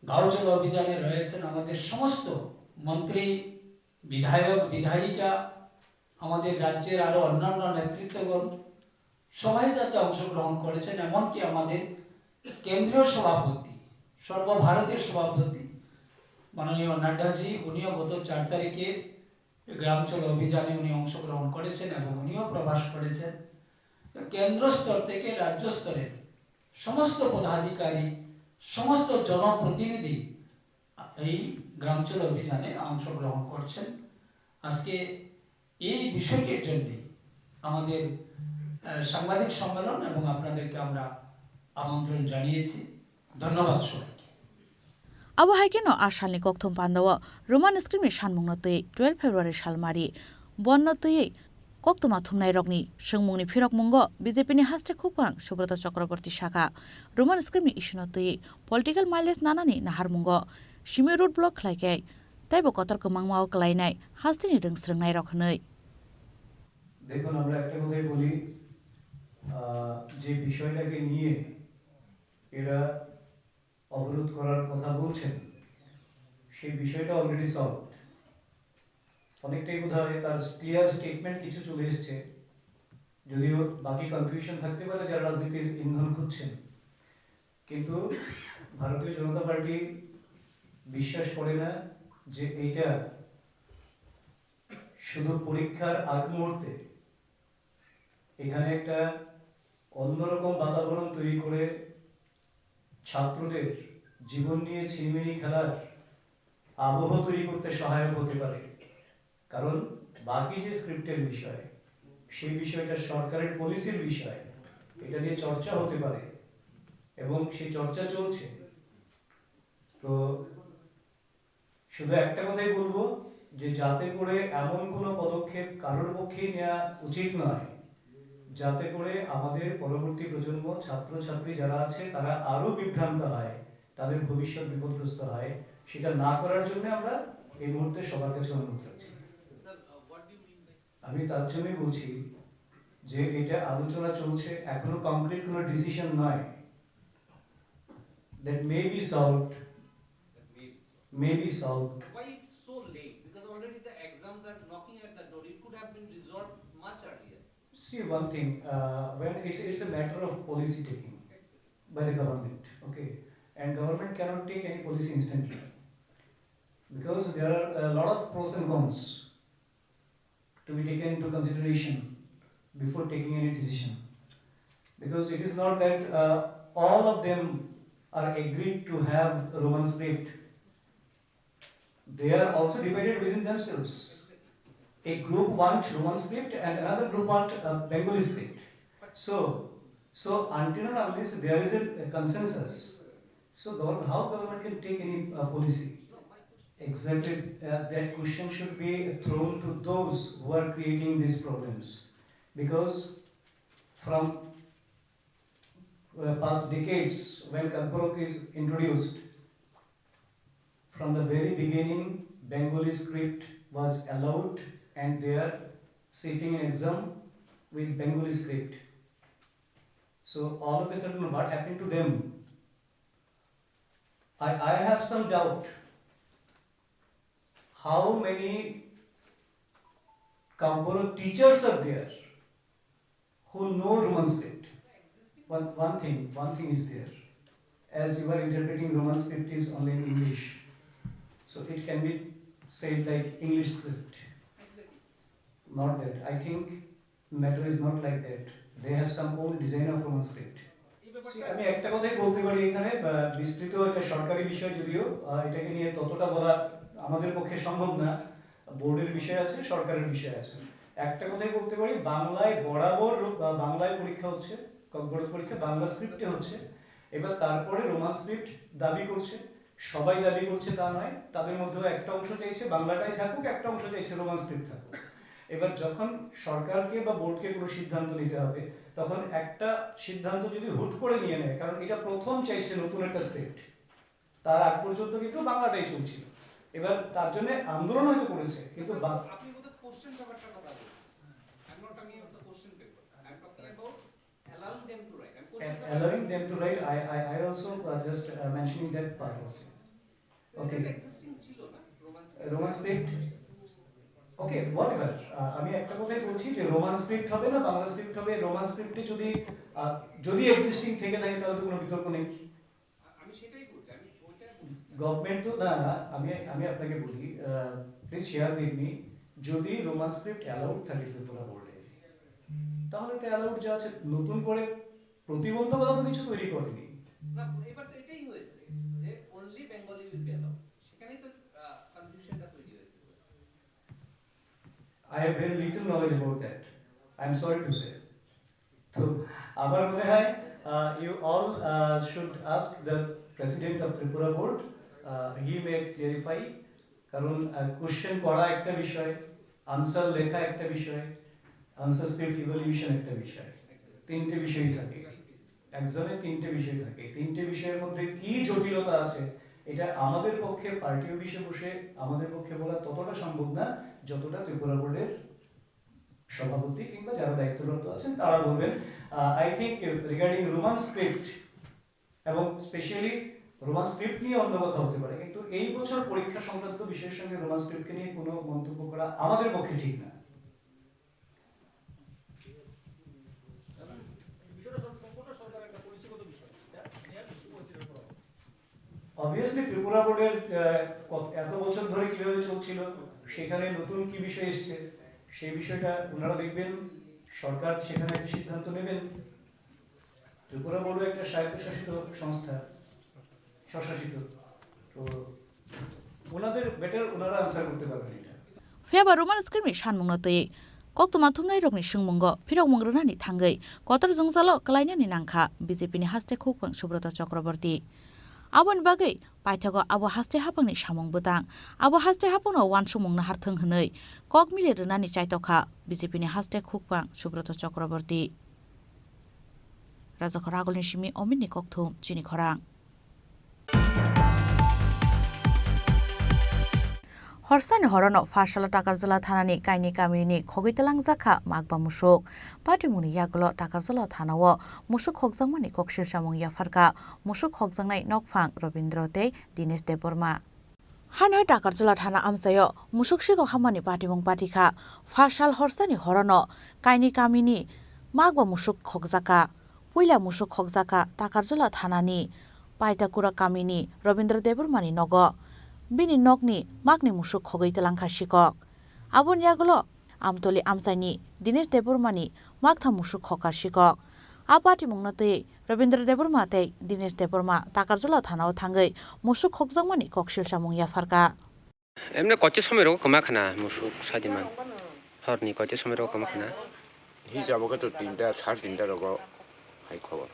Speaker 14: গাঁও চলো অভিযানে রয়েছেন আমাদের সমস্ত মন্ত্রী, বিধায়ক, বিধায়িকা, আমাদের রাজ্যের আরো অন্যান্য নেতৃত্বগণ সবাই তাতে অংশগ্রহণ করেছেন। এমনকি আমাদের কেন্দ্রীয় সভাপতি, সর্বভারতীয় সভাপতি মাননীয় নাড্ডাজি, উনিও গত 4 তারিখে গ্রাম চলো অভিযানে উনি অংশগ্রহণ করেছেন এবং উনিও প্রবাস করেছেন। কেন্দ্র স্তর থেকে রাজ্য স্তরের সমস্ত পদাধিকারী, সমস্ত জনপ্রতিনিধি এই গ্রাম চলো অভিযানে অংশগ্রহণ করছেন। আজকে এই বিষয়টির জন্য আমাদের সাংবাদিক সম্মেলন এবং আপনাদেরকে আমরা আমন্ত্রণ জানিয়েছি। ধন্যবাদ সবাইকে।
Speaker 5: Abo haikeno asalni kokthum pandawa Roman script ni sanmungna tui 12 February salmari bonna tui koktuma thumnai rokni sengmungni phirok mungo BJP ni haste khupang Subrata Chakraborty shaka Roman script ni issue tui political mileage nanani nahar mungo Shimi road block khlaikai taibo kotorko mangmao klainai haste ni rengsrengnai rokhnai।
Speaker 13: দেখুন, আমরা একটা কথাই বলি, যে বিষয়টাকে নিয়ে এরা অবরোধ করার কথা বলছেন সেই বিষয়টা অলরেডি সলভ, অনেকটাই বোধহয় তার ক্লিয়ার স্টেটমেন্ট কিছু চলে এসছে, যদিও বাকি কনফিউশন থাকতে পারে যারা রাজনীতির ইন্ধন খুঁজছেন। কিন্তু ভারতীয় জনতা পার্টি বিশ্বাস করে না যে এইটা শুধু পরীক্ষার আগ মুহূর্তে এখানে একটা অন্যরকম বাতাবরণ তৈরি করে ছাত্রদের জীবন নিয়ে ছিনিমিনি খেলার আবহ তৈরি করতে সহায়ক হতে পারে। কারণ বাকি যে স্ক্রিপ্টের বিষয়, সেই বিষয়টা সরকারের পলিসির বিষয়, এটা নিয়ে চর্চা হতে পারে। এবং সেই চর্চা চলছে। তো শুধু একটা কথাই বলবো যে যাতে করে এমন কোনো পদক্ষেপ কারোর পক্ষেই নেওয়া উচিত নয় যাতে করে আমাদের পরবর্তী প্রজন্ম ছাত্রছাত্রী যারা আছে তারা আরো বিভ্রান্ত হয়, তাদের ভবিষ্যৎ বিপদগ্রস্ত হয়, সেটা না করার জন্য আমরা এই মুহূর্তে সবার কাছে অনুরোধ রাখছি। আমি তার জন্যই বলছি যে এটা আলোচনা চলছে, এখনো কংক্রিট কোনো ডিসিশন নয়। That may be solved. May be solved.
Speaker 15: Why it's so late? Because already the exams are knocking at the door. It could have been resolved much earlier.
Speaker 13: See one thing, when it's a matter of policy taking by the government, okay, and government cannot take any policy instantly because there are a lot of pros and cons to be taken into consideration before taking any decision. Because it is not that all of them are agreed to have Roman script. They are also divided within themselves. A group want Roman script and another group want Bengali script. So until and unless there is a consensus, so how government can take any policy? Exactly, that question should be thrown to those who are creating these problems, because from past decades, when Kalpurok is introduced, from the very beginning, Bengali script was allowed, and they are sitting in exam with Bengali script. So all of a sudden, what happened to them? I have some doubt. How many Kalpurok teachers are there who know Roman script? One thing is there. As you are interpreting Roman script is only in English. So it can be said like English script. Not that. I think matter is not like that. They have some own design of Roman script. আমি একটা কথাই বলতে পারি এখানে, বিস্তৃত একটা সরকারি বিষয়, যদিও এটাকে নিয়ে ততটা বলা আমাদের পক্ষে সম্ভব না। বোর্ডের বিষয় আছে, সরকারের বিষয় আছে। একটা কথাই বলতে পারি, বাংলায় বরাবর বাংলায় পরীক্ষা হচ্ছে, বোর্ড পরীক্ষা বাংলা স্ক্রিপ্টে হচ্ছে। এবার তারপরে রোমান স্ক্রিপ্ট দাবি করছে, সবাই দাবি করছে তা নয়, তাদের মধ্যেও একটা অংশ চাইছে বাংলাটাই থাকুক, একটা অংশ চাইছে রোমান স্ক্রিপ্ট থাকুক। এবার যখন সরকারকে বা বোর্ডকে কোনো সিদ্ধান্ত নিতে হবে, তখন একটা সিদ্ধান্ত যদি হুট করে নিয়ে নেয়, কারণ এটা প্রথম চাইছে নতুন একটা স্ক্রিপ্ট, তার আগ পর্যন্ত কিন্তু বাংলাটাই চলছিল। এবার তার জন্য আন্দোলন হয়তো করেছে, কিন্তু
Speaker 15: আপনি বোধহয় কোশ্চেন পেপারটার কথা বলছেন। I'm not talking about the question paper. I'm talking about allowing them to write.
Speaker 13: Allowing them to write, I also just mentioning that part also. Okay.
Speaker 15: Existing ছিল না
Speaker 13: Roman script. ওকে, হোয়াটএভার। আমি একটা কথাই বলছি যে রোমান স্ক্রিপ্ট হবে না বাংলা স্ক্রিপ্ট হবে, রোমান স্ক্রিপ্টে যদি এক্সিস্টিং থেকে থাকে তাহলে তো কোনো বিতর্ক নেই।
Speaker 15: আমি সেটাই বলছি, আমি ওইটা
Speaker 13: গভর্নমেন্ট তো না, আমি আপনাকে বলি, প্লিজ শেয়ার উইথ মি, যদি রোমান স্ক্রিপ্ট অ্যালাউড থাকে ত্রিপুরা বোর্ডে, তাহলে তো অ্যালাউড যা আছে, নতুন করে প্রতিবন্ধকতা তো কিছু তৈরি করেনি।
Speaker 15: না, এবার তো এটাই হয়েছে যে only Bengali will be allowed, সেখানেই তো কনফিউশনটা তৈরি হয়েছে।
Speaker 13: I have very little knowledge about that. I am sorry to say. So, আমার মনে হয় you all should ask the president of Tripura board. He may clarify. কারণ কোশ্চেন করা একটা বিষয়, আনসার লেখা একটা বিষয়, আনসার স্ক্রিপ্ট ইভ্যালুয়েশন একটা বিষয়, তিনটে বিষয় থাকে এক্সামে, তিনটে বিষয় থাকে। তিনটে বিষয়ের মধ্যে কি জটিলতা আছে এটা আমাদের পক্ষে পার্টি অফিসে বসে আমাদের পক্ষে বলা ততটা সম্ভব না, যতটা ত্রিপুরা বোর্ডের সভাপতি কিংবা যারা দায়িত্বরত আছেন তারা বলবেন। I think regarding Roman script এবং স্পেশালি রোমান স্ক্রিপ্ট নিয়ে অন্য কথা হতে পারে, কিন্তু এই বছর পরীক্ষা সংক্রান্ত বিষয়ের সঙ্গে রোমান স্ক্রিপ্টকে নিয়ে কোনো মন্তব্য করা আমাদের পক্ষে ঠিক না। অবভিয়াসলি ত্রিপুরা বোর্ডের এত বছর ধরে কিভাবে চলছিল, সেখানে নতুন কি বিষয় এসছে, সেই বিষয়টা ওনারা দেখবেন, সরকার সেখানে একটা সিদ্ধান্ত নেবেন। ত্রিপুরা বোর্ডও একটা স্বায়ত্তশাসিত সংস্থা, স্বশাসিত, তো ওনাদের বেটার ওনারা আনসার করতে পারবেন এটা।
Speaker 5: ফেবা রোমান স্ক্রিপ্ট সানমুংনতে Koktuma thumnai rokni sungmungo phirok mungrunani thangai kotor jungzalo kalainani nangkha BJP ni haste khukpang Subrata Chakraborty abon bagai paithago abo haste hapangni samung butang abo haste hapangno wansumungna harthang hnoi kok mile runani chaitokha BJP ni haste khukpang Subrata Chakraborty Raja Khoragolni simi omini kokthum chini khorang Horsani horono Fashala Takarjala Thanani Kaini Kamini Khogitelang Zakha Magba Musuk Patimuni Yagulo Takarjala Thanao Musuk Khokjangmani Kokshir Samung Yafarka Musuk Khokjangnai Nokphang Robindrote Dinesh Deborma Hanoi Takarjala Thana Amsayo Musuk Sigo Hamani Patimung Patikha Fashal Horsani horono Kaini Kamini Magba Musuk Khokjaka Puila Musuk Khokjaka Takarjala Thanani Paitakura Kamini Robindro Debormani Nogo Bini nokni magni musuk khogoi telangkha sikok abon yagulo amtoli amsaini Dinesh Debormani magtha musuk khoka sikok apati mungnate Rabindra Deborma te Dinesh Deborma Takarjala thanao thangai musuk khokjangmani koksil samung yafarka
Speaker 16: এমনি কত সময় রকম কমা খানা মুসুক সাদিমান হরনি কত সময় রকম কমা খানা
Speaker 17: হিসাবকে তো 3টা 3:30 রকম হাই খবর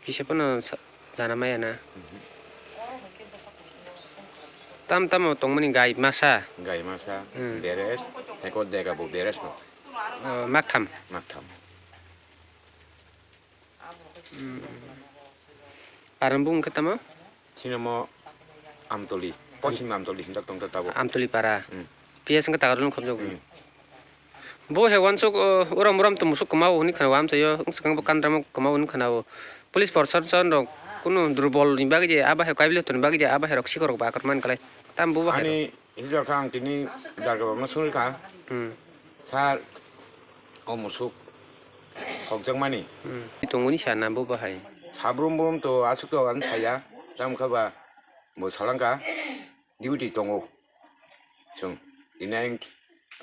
Speaker 16: কিসেপন জানা মায়া না Tam tam tong mani gai masa
Speaker 17: beres ekor dega bu beres no
Speaker 16: maktham parambung ketama
Speaker 17: sinamo amtoli posim amtoli hindak tong tatabu
Speaker 16: amtoli para pies nga tagarun khomjog bo hewan sok oram oram to musuk kamau ni khanawam sayo sakang bakandram kamau ni khanaw police protection rok kuno durbol ni bagje aba he kaibile ton bagje aba he roksi korok ba karman kalai tam bu ba
Speaker 17: ani hijal khang tini darga ba masuri ka sar o musuk khokjang mani
Speaker 16: tongoni sana bu ba hai
Speaker 17: sabrum bum to asuk an saya tam khaba mo salangka duty tongo chung inang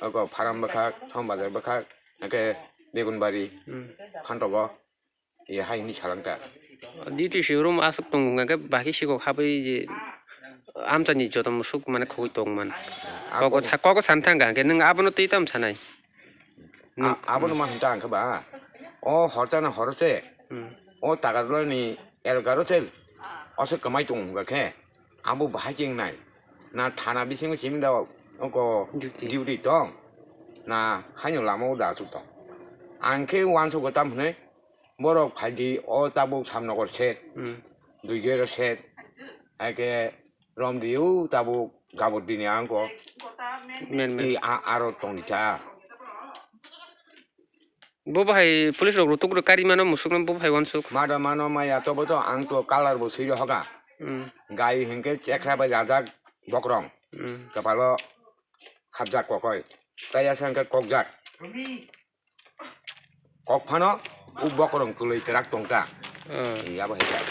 Speaker 17: ako pharam bakha thom bazar bakha nake begunbari khantogo ye hai ni salangka
Speaker 16: Duty showroom asuk tong nga baki sikok habai je amchani jotom musuk mane khoi tong man koko santhang ga ke nang abono teitam sanai
Speaker 17: abono ma hantang khaba o horjana horse o tagarani elgarotel asuk kamai tong ga khe abo bahajing nai na thana bising chim da oko duty tong na hanyo lamo da su tong anke wanso go tam hne Borok Padi or Tabu Samnogor set, Dugero set, Ake Romdiu, Tabu Gabudiniango, Aro Tonita.
Speaker 16: Bobahai police of Rutuk Karimano Muslim Bobahai one sook.
Speaker 17: Madamano Maya Toboto, Anto Color Busido Hoga, Guy Hinkel, Chekraba Yazak, Bokrong, Kapalo, Habjak Kokoi, Kayasanka Kokjak, Kokpano. Bokorong kulai terak tongka. Iya apa hebat.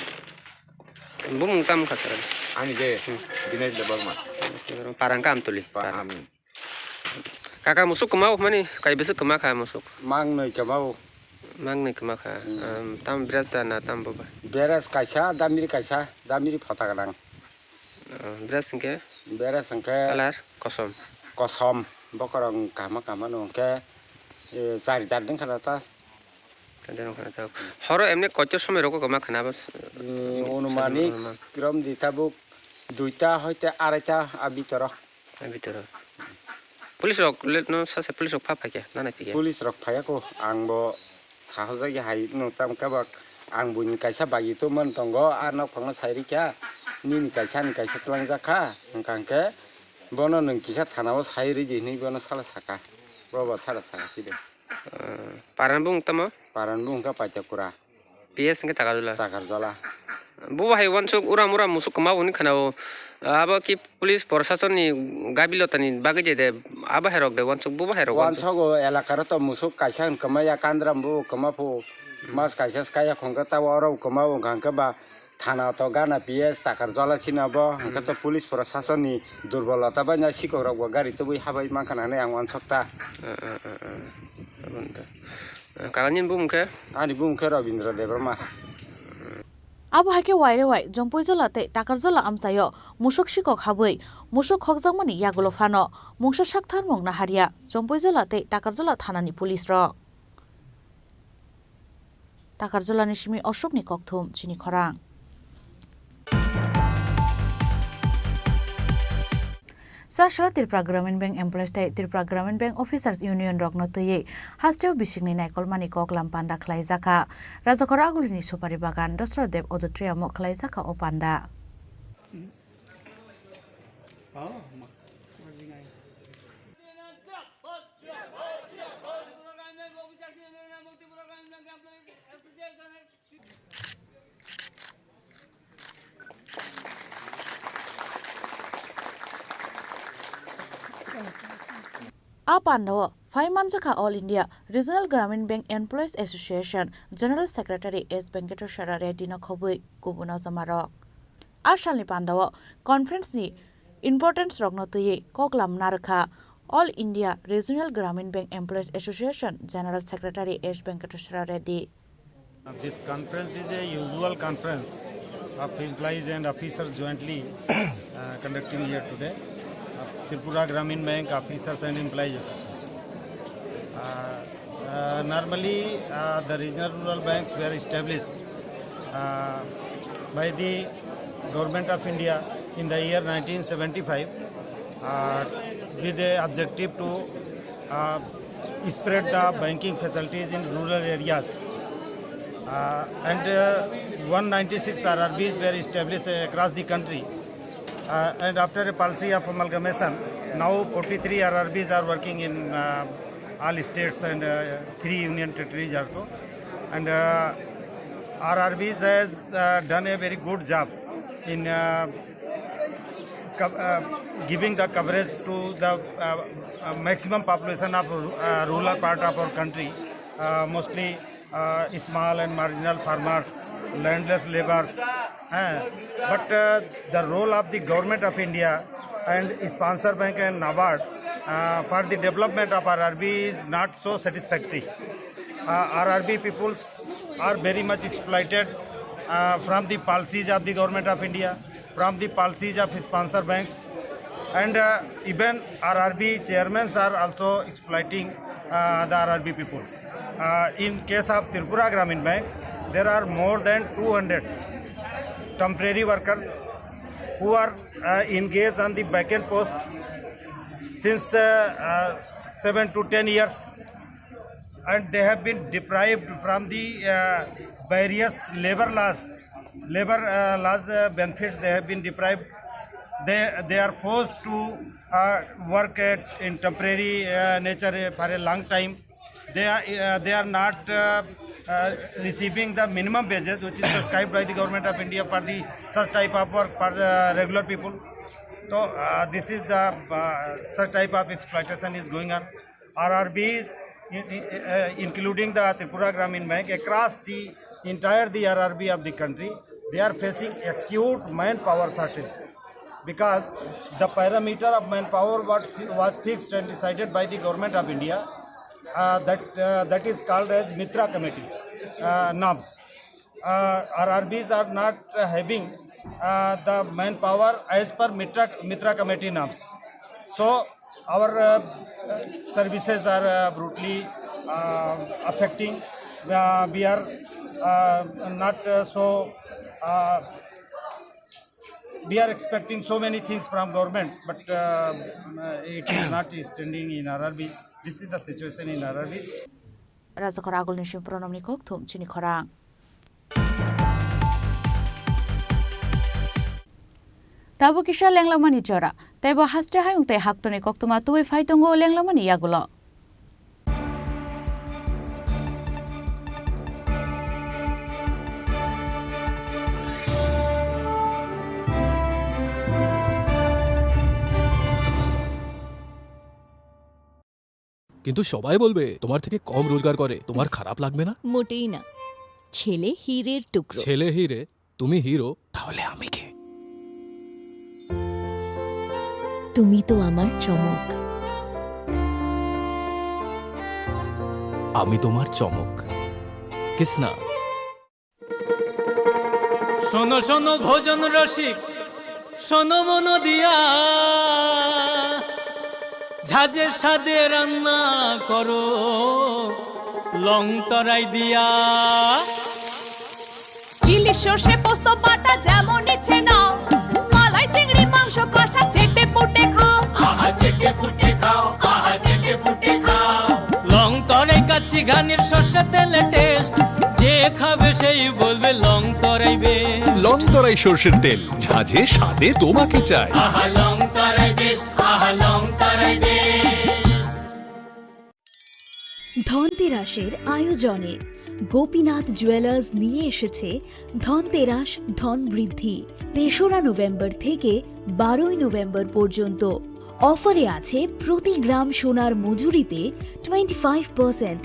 Speaker 16: Bung tam kataran.
Speaker 17: Ani je Dinesh Deborma.
Speaker 16: Parang kam tuli. Kakak musuk kemau mana? Kayak besok kemak ha musuk.
Speaker 18: Mang nih kemau.
Speaker 16: Mang nih kemak ha. Tam beras dan tam bapa.
Speaker 18: Beras kaisa, damiri foto kadang.
Speaker 16: Beras sengke.
Speaker 18: Beras sengke.
Speaker 16: Kalar kosom.
Speaker 18: Kosom. Bokorong kama nongke. Cari dadeng kan atas.
Speaker 16: Horo emne kocor সময় রকম কমা খানা বাস
Speaker 18: অনুমানিক কিরম দিতাবুক 2টা হইতে 2:30 আবিতর
Speaker 16: পুলিশ রক লেটনো সাসে পুলিশ রক ফাফাকে না না পিকে
Speaker 18: পুলিশ রক ফায়াকো আংবো সাহজাগি হাই নতাম কাবাক আং বুনি কাইসা বাগি তো মন তঙ্গ আর নক ফাংনা সাইরিকা নিনি কাইসা তলাং জাখা কাংকে বনো নং কিসা থানাও সাইরি জিনি বনো সালা সাকা বাবা সালা সাকা সিদে
Speaker 16: Paranbung tamo?
Speaker 18: Paranbung ka Pajakura.
Speaker 16: PS nga Takarjala.
Speaker 18: Takarjala.
Speaker 16: Buhay wansuk uram musuk kemau ni kanao aba ki police protection ni gabilota ni bagje de aba herok de wansuk buba herok.
Speaker 18: Wansuk elakar to musuk kaisan kemaya kandram bu kemapu mas kaisas kaya khongka ta waro kemau gangka ba thana to gana PS Takarjala sinabo hangka to police protection ni durbolata ba nya sikorok ba gari to bui habai mangkana ne ang wansuk ta.
Speaker 16: Kakanin bung ke?
Speaker 18: Ani bung ke Rabindra Deborma.
Speaker 5: abo haike waire wai jompoi jolate takar jola amsayo musok sikok habui musok khokjangmani yagulo phano mungsa sakthar mongna haria jompoi jolate takar jola thanani police rok takar jolani simi অশোকনি kokthum chini khorang Sasha Tripura Gramin Bank Employees Day Tripura Gramin Bank Officers Union Rokno tuye hasteo bisingni naikol mani kok lampanda khlai jaka Rajakora agulini supari bagan Dosra Dev Odotria mo khlai jaka o panda Apando, 5 months ago, All India Regional Gramin Bank Employees Association General Secretary S. Venkateshwara Reddy no khobui kubuna zamarok. Ashalni Pandawa conference ni importance rognotuye koklam narkha All India Regional Gramin Bank Employees Association General Secretary S. Venkateshwara Reddy.
Speaker 19: This conference is a usual conference of employees and officers jointly conducting here today. Tripura Gramin Bank Officers and Employees Association. Normally, the regional rural banks were established by the Government of India in the year 1975 with the objective to spread the banking facilities in rural areas. And 196 RRBs were established across the country. And after a policy of amalgamation, now 43 RRBs are working in all states and 3 union territories also. And RRBs has done a very good job in giving the coverage to the maximum population of rural part of our country, mostly small and marginal farmers, landless laborers. But the role of the Government of India and Sponsor Bank and NABARD for the development of RRB is not so satisfactory. RRB peoples are very much exploited from the policies of the Government of India, from the policies of sponsor banks, and even RRB chairmen are also exploiting the RRB people. In case of Tripura Gramin Bank, there are more than 200 temporary workers who are engaged on the back-end post since 7 to 10 years, and they have been deprived from the various labor laws benefits. They have been deprived. They are forced to work in temporary nature for a long time. They are not receiving the minimum wages which is prescribed by the Government of India for the such type of work for the regular people. So this is the such type of exploitation is going on. RRBs, including the Tripura Gramin Bank, across the entire the RRB of the country, they are facing acute manpower shortage because the parameter of manpower was fixed and decided by the Government of India. That is called as Mitra Committee norms. RRBs are not having the manpower as per Mitra Committee norms. So our services are brutally affecting. We are not so. We are expecting so many things from government, but it is not extending in RRB. This is the situation in RRB.
Speaker 5: Rajakora agul nishim pronomni kokthum chini khorang. Tabu kisha lenglamani jora. Taibo hastre hayung te haktoni koktuma tuwe faitongo lenglamani yagulo.
Speaker 1: কিন্তু সবাই বলবে তোমার থেকে কম রোজগার করে, তোমার খারাপ লাগবে না?
Speaker 2: মোটেই না। ছেলে হীরের টুকরো।
Speaker 1: ছেলে হিরে, তুমি হিরো, তাহলে আমি কে?
Speaker 2: তুমি তো আমার চমক।
Speaker 1: আমি তোমার চমক। কিসনা
Speaker 20: শোনো শোনো ভোজন রসিক, শোনো মন দিয়া, ঝাঁঝের স্বাদে রান্না করো লং তরাই দিয়া।
Speaker 21: ইলিশ সর্ষে পোস্ত বাটা যেমন ইচ্ছে নাও, মালাই চিংড়ি মাংস কষা চেটে পুটে খাও,
Speaker 20: আহা চেটে পুটে খাও, আহা চেটে পুটে খাও। লং তরাই কাচ্চি ঘানির সর্ষে তেলে টেস্ট, যে খাবে সেই বলবে লং তরাই বেশ।
Speaker 22: লং তরাই সর্ষের তেল, ঝাঁঝে স্বাদে তোমাকে চাই।
Speaker 20: আহা লং তরাই বেশ, আহা লং তরাই বেশ।
Speaker 23: ধনতেরাসের আয়োজনে গোপীনাথ জুয়েলার্স নিয়ে এসেছে ধনতেরাস ধন বৃদ্ধি। ৩রা নভেম্বর থেকে ১২ই নভেম্বর পর্যন্ত অফারে আছে প্রতি গ্রাম সোনার মজুরিতে 25%,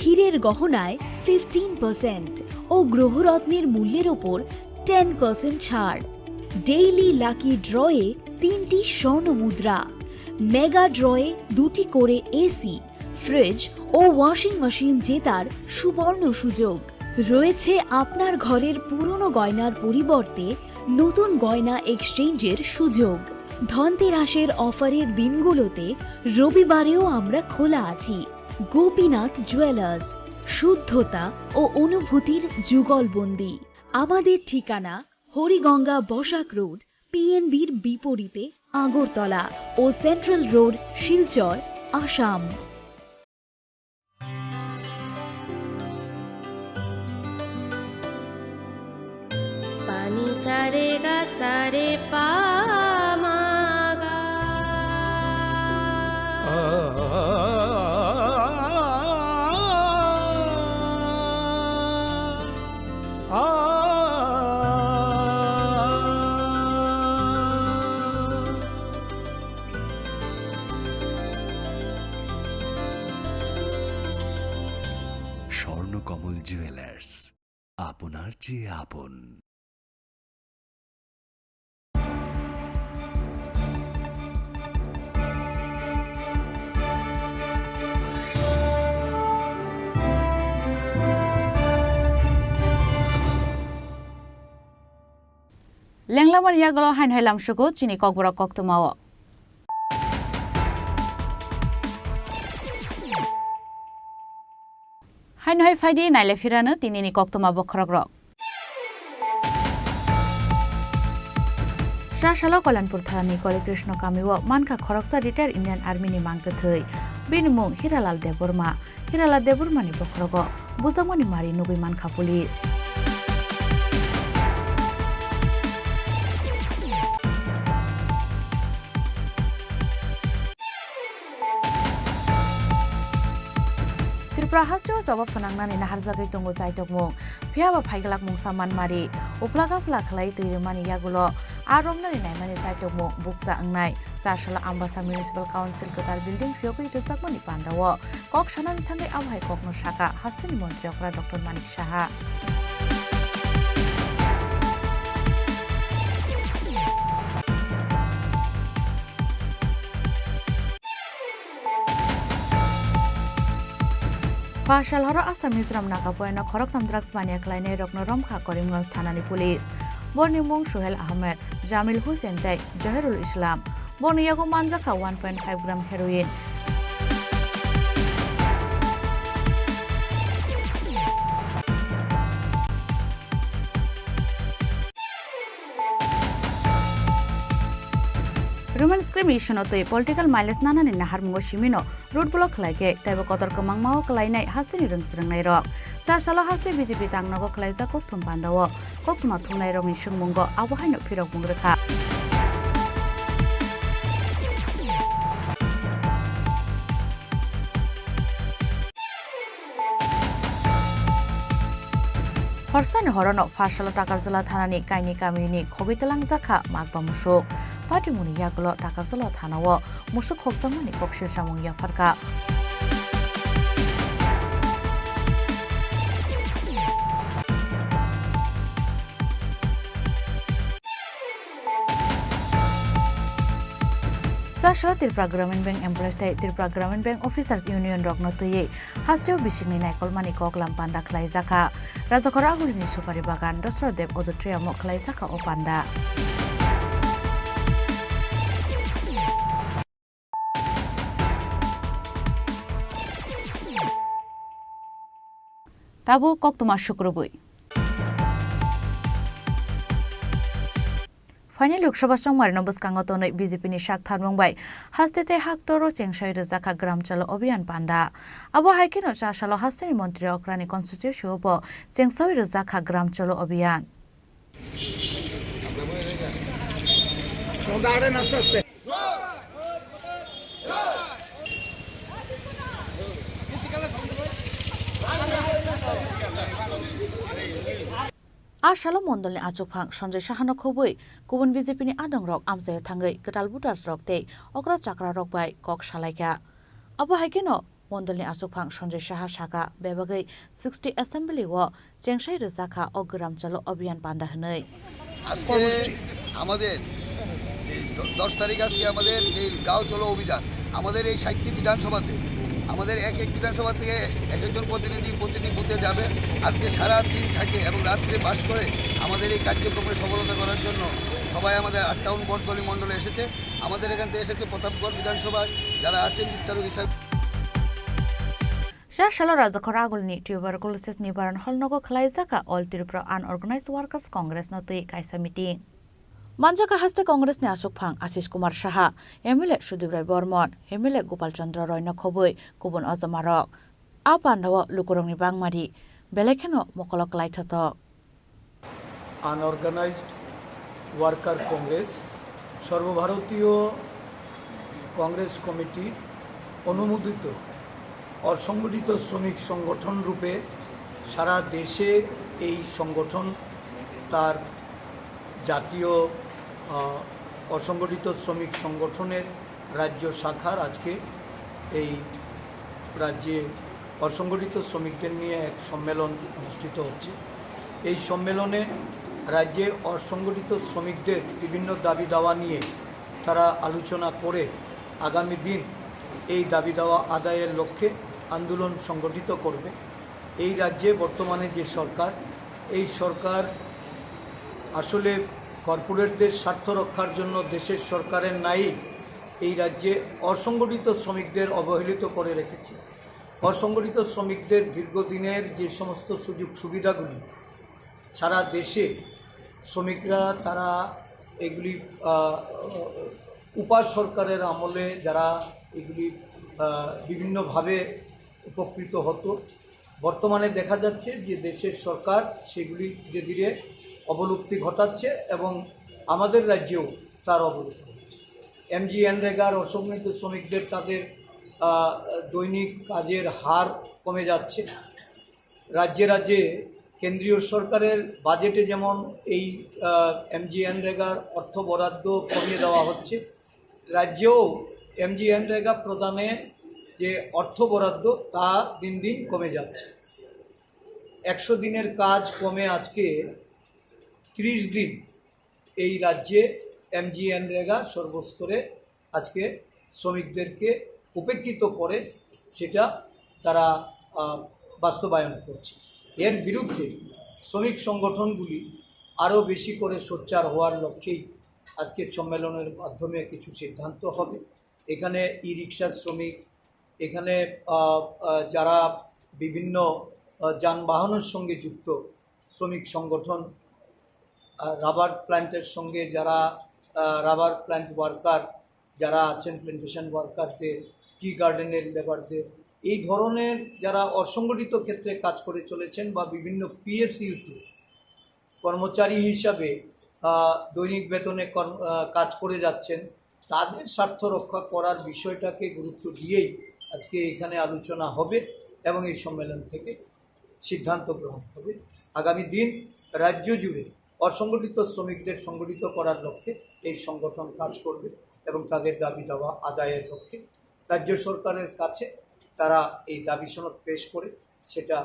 Speaker 23: হীরের গহনায় 15% ও গ্রহরত্নের মূল্যের ওপর 10% ছাড়। ডেইলি লাকি ড্রয়ে 3টি স্বর্ণ মুদ্রা, মেগা ড্রয়ে 2টি করে এসি, ফ্রিজ ও ওয়াশিং মেশিন জেতার সুবর্ণ সুযোগ রয়েছে। আপনার ঘরের পুরনো গয়নার পরিবর্তে নতুন গয়না এক্সচেঞ্জের সুযোগ। ধনতেরাসের অফারের দিনগুলোতে রবিবারেও আমরা খোলা আছি। গোপীনাথ জুয়েলার্স, শুদ্ধতা ও অনুভূতির যুগলবন্দি। আমাদের ঠিকানা হরিগঙ্গা বসাক রোড, পিএনবির বিপরীতে আগরতলা ও সেন্ট্রাল রোড, শিলচর, আসাম।
Speaker 24: পানি সারে গা সারে পা মা গা।
Speaker 25: স্বর্ণকমল জুয়েলার্স, আপনার চেয়ে আপন।
Speaker 5: লেংলামান ইয়াগল হাইন হাইলাম সুগো চিনি ককবরা কক্তমাও হাইন হাই ফাইদি নাইলে ফিরানো তিনিনি কক্তমা বখরগ্রক শাসালা কল্যাণপুর থানাनि কলি কৃষ্ণ কামিও মানকা খরকসা রিটায়ার ইন্ডিয়ান আর্মিनि मांगथै बिनमुं हिरालाल देबबर्मा हिरालाल देबबर्मानि बखरग बुजामनि मारि नुगै मानका पुलिस त्रिपुरा हास्टेव जवाब फोनांनानै नाहारजागै दङ जायतकमुं फियाबा फाइगलाक मुं सामान मारि उफ्लागा फ्ला खलाय तैरमानि यागुलो आरमनानि नायमानि जायतकमुं बुकजा अंनाय जासला आम्बासा म्युनिसिपाल काउन्सिल कतार बिल्डिं फियोगै रजाकमानि पान्डाव कक सानानि थांगै आबहाय ककनो शाखा हास्टेनि मन्त्रि अकरा doctor Manik Saha Fashal horo Assam Mizoram Nagapoyana Khoroktam drugs mania klaine Rokno Romkha Karimganj Thanani Police Borni Mung Sohel Ahmed Jamil Hussein Tai Jahirul Islam Borni Yago Manjaka 1.5 gram heroin Roman skirmish note political miles nanani nahar mungo shimino road block khlaike taibo kotor kamang mao klainai hastini rungsrangnai rok chasala haste BJP tangnago khlaija kokthum pandawo kokthuma thungnai rokni sungmungo abahaino phirok mungrekha Horsani horono fashala takarjala thanani kaini kamini khogitelang jakha magba musuk Patimuni yagulo takarjala thanawo musuk hokjamani kokshir samung yafarka Sashala Tripura Gramin Bank Employees Day Tripura Gramin Bank Officers Union Rokno Tuye Hasteo Bishingni Naikol Mani Koklam Panda Klaizaka Rajakora Agulini Supari Bagan Dosro Dev Odotria Mo Klaizaka O Panda Tabu Koktuma Shukrubui Final Lokshaba Songmar no buskango tonoi BJP ni shak tharmongbai hastete haktoro chengsai rojaka gram chalo obhiyan panda abo haikino chashalo hasteni montri okrani constitution obo chengsai rojaka gram chalo obhiyan Ashalo Mondolni Achupang Sanjay Shahano Khobui Kubun BJP ni Adong Rok Amsay Thangai Ketal Butars Rok Te Okra Chakra Rok Bai Kok Shalaika Abo Haikino Mondolni Achupang Sanjay Shaha Shaka Bebagai 60 Assembly Wo Chengsai Rojaka Ogram Chalo Obhiyan Panda Hnai
Speaker 3: আজকে আমাদের যে 10 তারিখ আজকে আমাদের যে গাঁও চলো অভিযান আমাদের এই 60টি বিধানসভাতে আমাদের এক বিধানসভা থেকে একজন প্রতিনিধি প্রতিটি বুথে যাবে আজকে সারা দিন থাকে এবং রাত্রে বাস করে আমাদের এই কার্যক্রমে সফলতা করার জন্য সবাই আমাদের 8 টাউন বটতলী মণ্ডলে এসেছে আমাদের এখান থেকে এসেছে প্রতাপগড় বিধানসভায় যারা আছেন বিস্তারিত হিসাবে
Speaker 5: Shashala Rajakora Agulni Tuberculosis Nibaran Holnogo Klaizaka All Tripura Unorganized Workers Congress no Tui Kaisa meeting Manjaka Haste Congress ni Ashok Phang Ashish Kumar Shaha MLA Sudibrai Bormon MLA Gopal Chandra Roy no Khobui Kubun Azamarok Apandawa Lukurong ni Bangmari Belekeno Mokolok Laithatok
Speaker 14: Unorganized Worker Congress সর্বভারতীয় কংগ্রেস কমিটি অনুমোদিত অসংগঠিত শ্রমিক সংগঠন রূপে সারা দেশে এই সংগঠন তার জাতীয় অসংগঠিত শ্রমিক সংগঠনের রাজ্য শাখার আজকে এই রাজ্যে অসংগঠিত শ্রমিকদের নিয়ে এক সম্মেলন অনুষ্ঠিত হচ্ছে এই সম্মেলনে রাজ্যে অসংগঠিত শ্রমিকদের বিভিন্ন দাবি দাওয়া নিয়ে তারা আলোচনা করে আগামী দিন এই দাবি দাওয়া আদায়ের লক্ষ্যে আন্দোলন সংগঠিত করবে এই রাজ্যে বর্তমানে যে সরকার এই সরকার আসলে কর্পোরেটদের স্বার্থ রক্ষার জন্য দেশের সরকারের নাই এই রাজ্যে অসংগঠিত শ্রমিকদের অবহেলিত করে রেখেছে অসংগঠিত শ্রমিকদের দীর্ঘদিনের যে সমস্ত সুযোগ সুবিধাগুলি সারা দেশে শ্রমিকরা তারা এগুলি উপা সরকারের আমলে যারা এগুলি বিভিন্নভাবে উপকৃত হতো বর্তমানে দেখা যাচ্ছে যে দেশের সরকার সেগুলি ধীরে ধীরে অবলুপ্তি ঘটাচ্ছে এবং আমাদের রাজ্যেও তার অবলুপ্তি হচ্ছে MGNREGAর অসংগঠিত শ্রমিকদের তাদের দৈনিক কাজের হার কমে যাচ্ছে রাজ্যে রাজ্যে কেন্দ্রীয় সরকারের বাজেটে যেমন এই MGNREGAর অর্থ বরাদ্দ কমিয়ে দেওয়া হচ্ছে রাজ্যেও MGNREGA প্রদানে যে অর্থ বরাদ্দ তা দিন দিন কমে যাচ্ছে 100 দিনের কাজ কমে আজকে 30 দিন এই রাজ্যে MGNREGA সর্বস্তরে আজকে শ্রমিকদেরকে উপেক্ষিত করে সেটা তারা বাস্তবায়ন করছে এর বিরুদ্ধে শ্রমিক সংগঠনগুলি আরও বেশি করে সোচ্চার হওয়ার লক্ষ্যেই আজকের সম্মেলনের মাধ্যমে কিছু সিদ্ধান্ত হবে এখানে ই-রিকশার শ্রমিক এখানে যারা বিভিন্ন যানবাহনের সঙ্গে যুক্ত শ্রমিক সংগঠন রাবার প্ল্যান্টের সঙ্গে যারা রাবার প্ল্যান্ট ওয়ার্কার যারা আছেন প্ল্যান্টেশন ওয়ার্কারদের টি গার্ডেনের লেবারদের এই ধরনের যারা অসংগঠিত ক্ষেত্রে কাজ করে চলেছেন বা বিভিন্ন PSUতে কর্মচারী হিসাবে দৈনিক বেতনে কাজ করে যাচ্ছেন তাদের স্বার্থ রক্ষা করার বিষয়টাকে গুরুত্ব দিয়েই আজকে এখানে আলোচনা হবে এবং এই সম্মেলন থেকে সিদ্ধান্ত গ্রহণ হবে আগামী দিন রাজ্য জুড়ে অসংগঠিত শ্রমিকদের সংগঠিত করার লক্ষ্যে এই সংগঠন কাজ করবে এবং তাদের দাবি দাওয়া আদায়ের লক্ষ্যে রাজ্য সরকারের কাছে তারা এই দাবি সনদ পেশ করে সেটা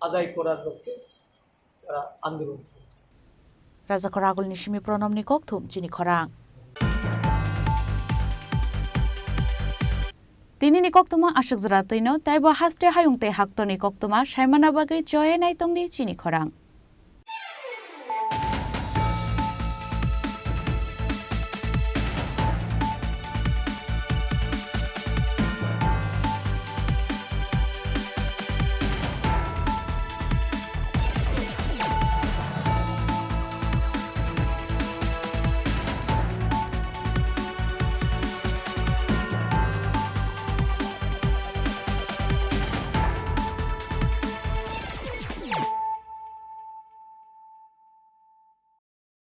Speaker 14: আদায় করার লক্ষ্যে তারা আন্দোলন করবে
Speaker 5: Rajakora Agulni Shimi Pronom ni Kokthum Chini Khorang তিনি ni koktuma ashuk jra toino taibo haste hayungte haktoni koktuma saimana bagai joye nai tongni chini khorang.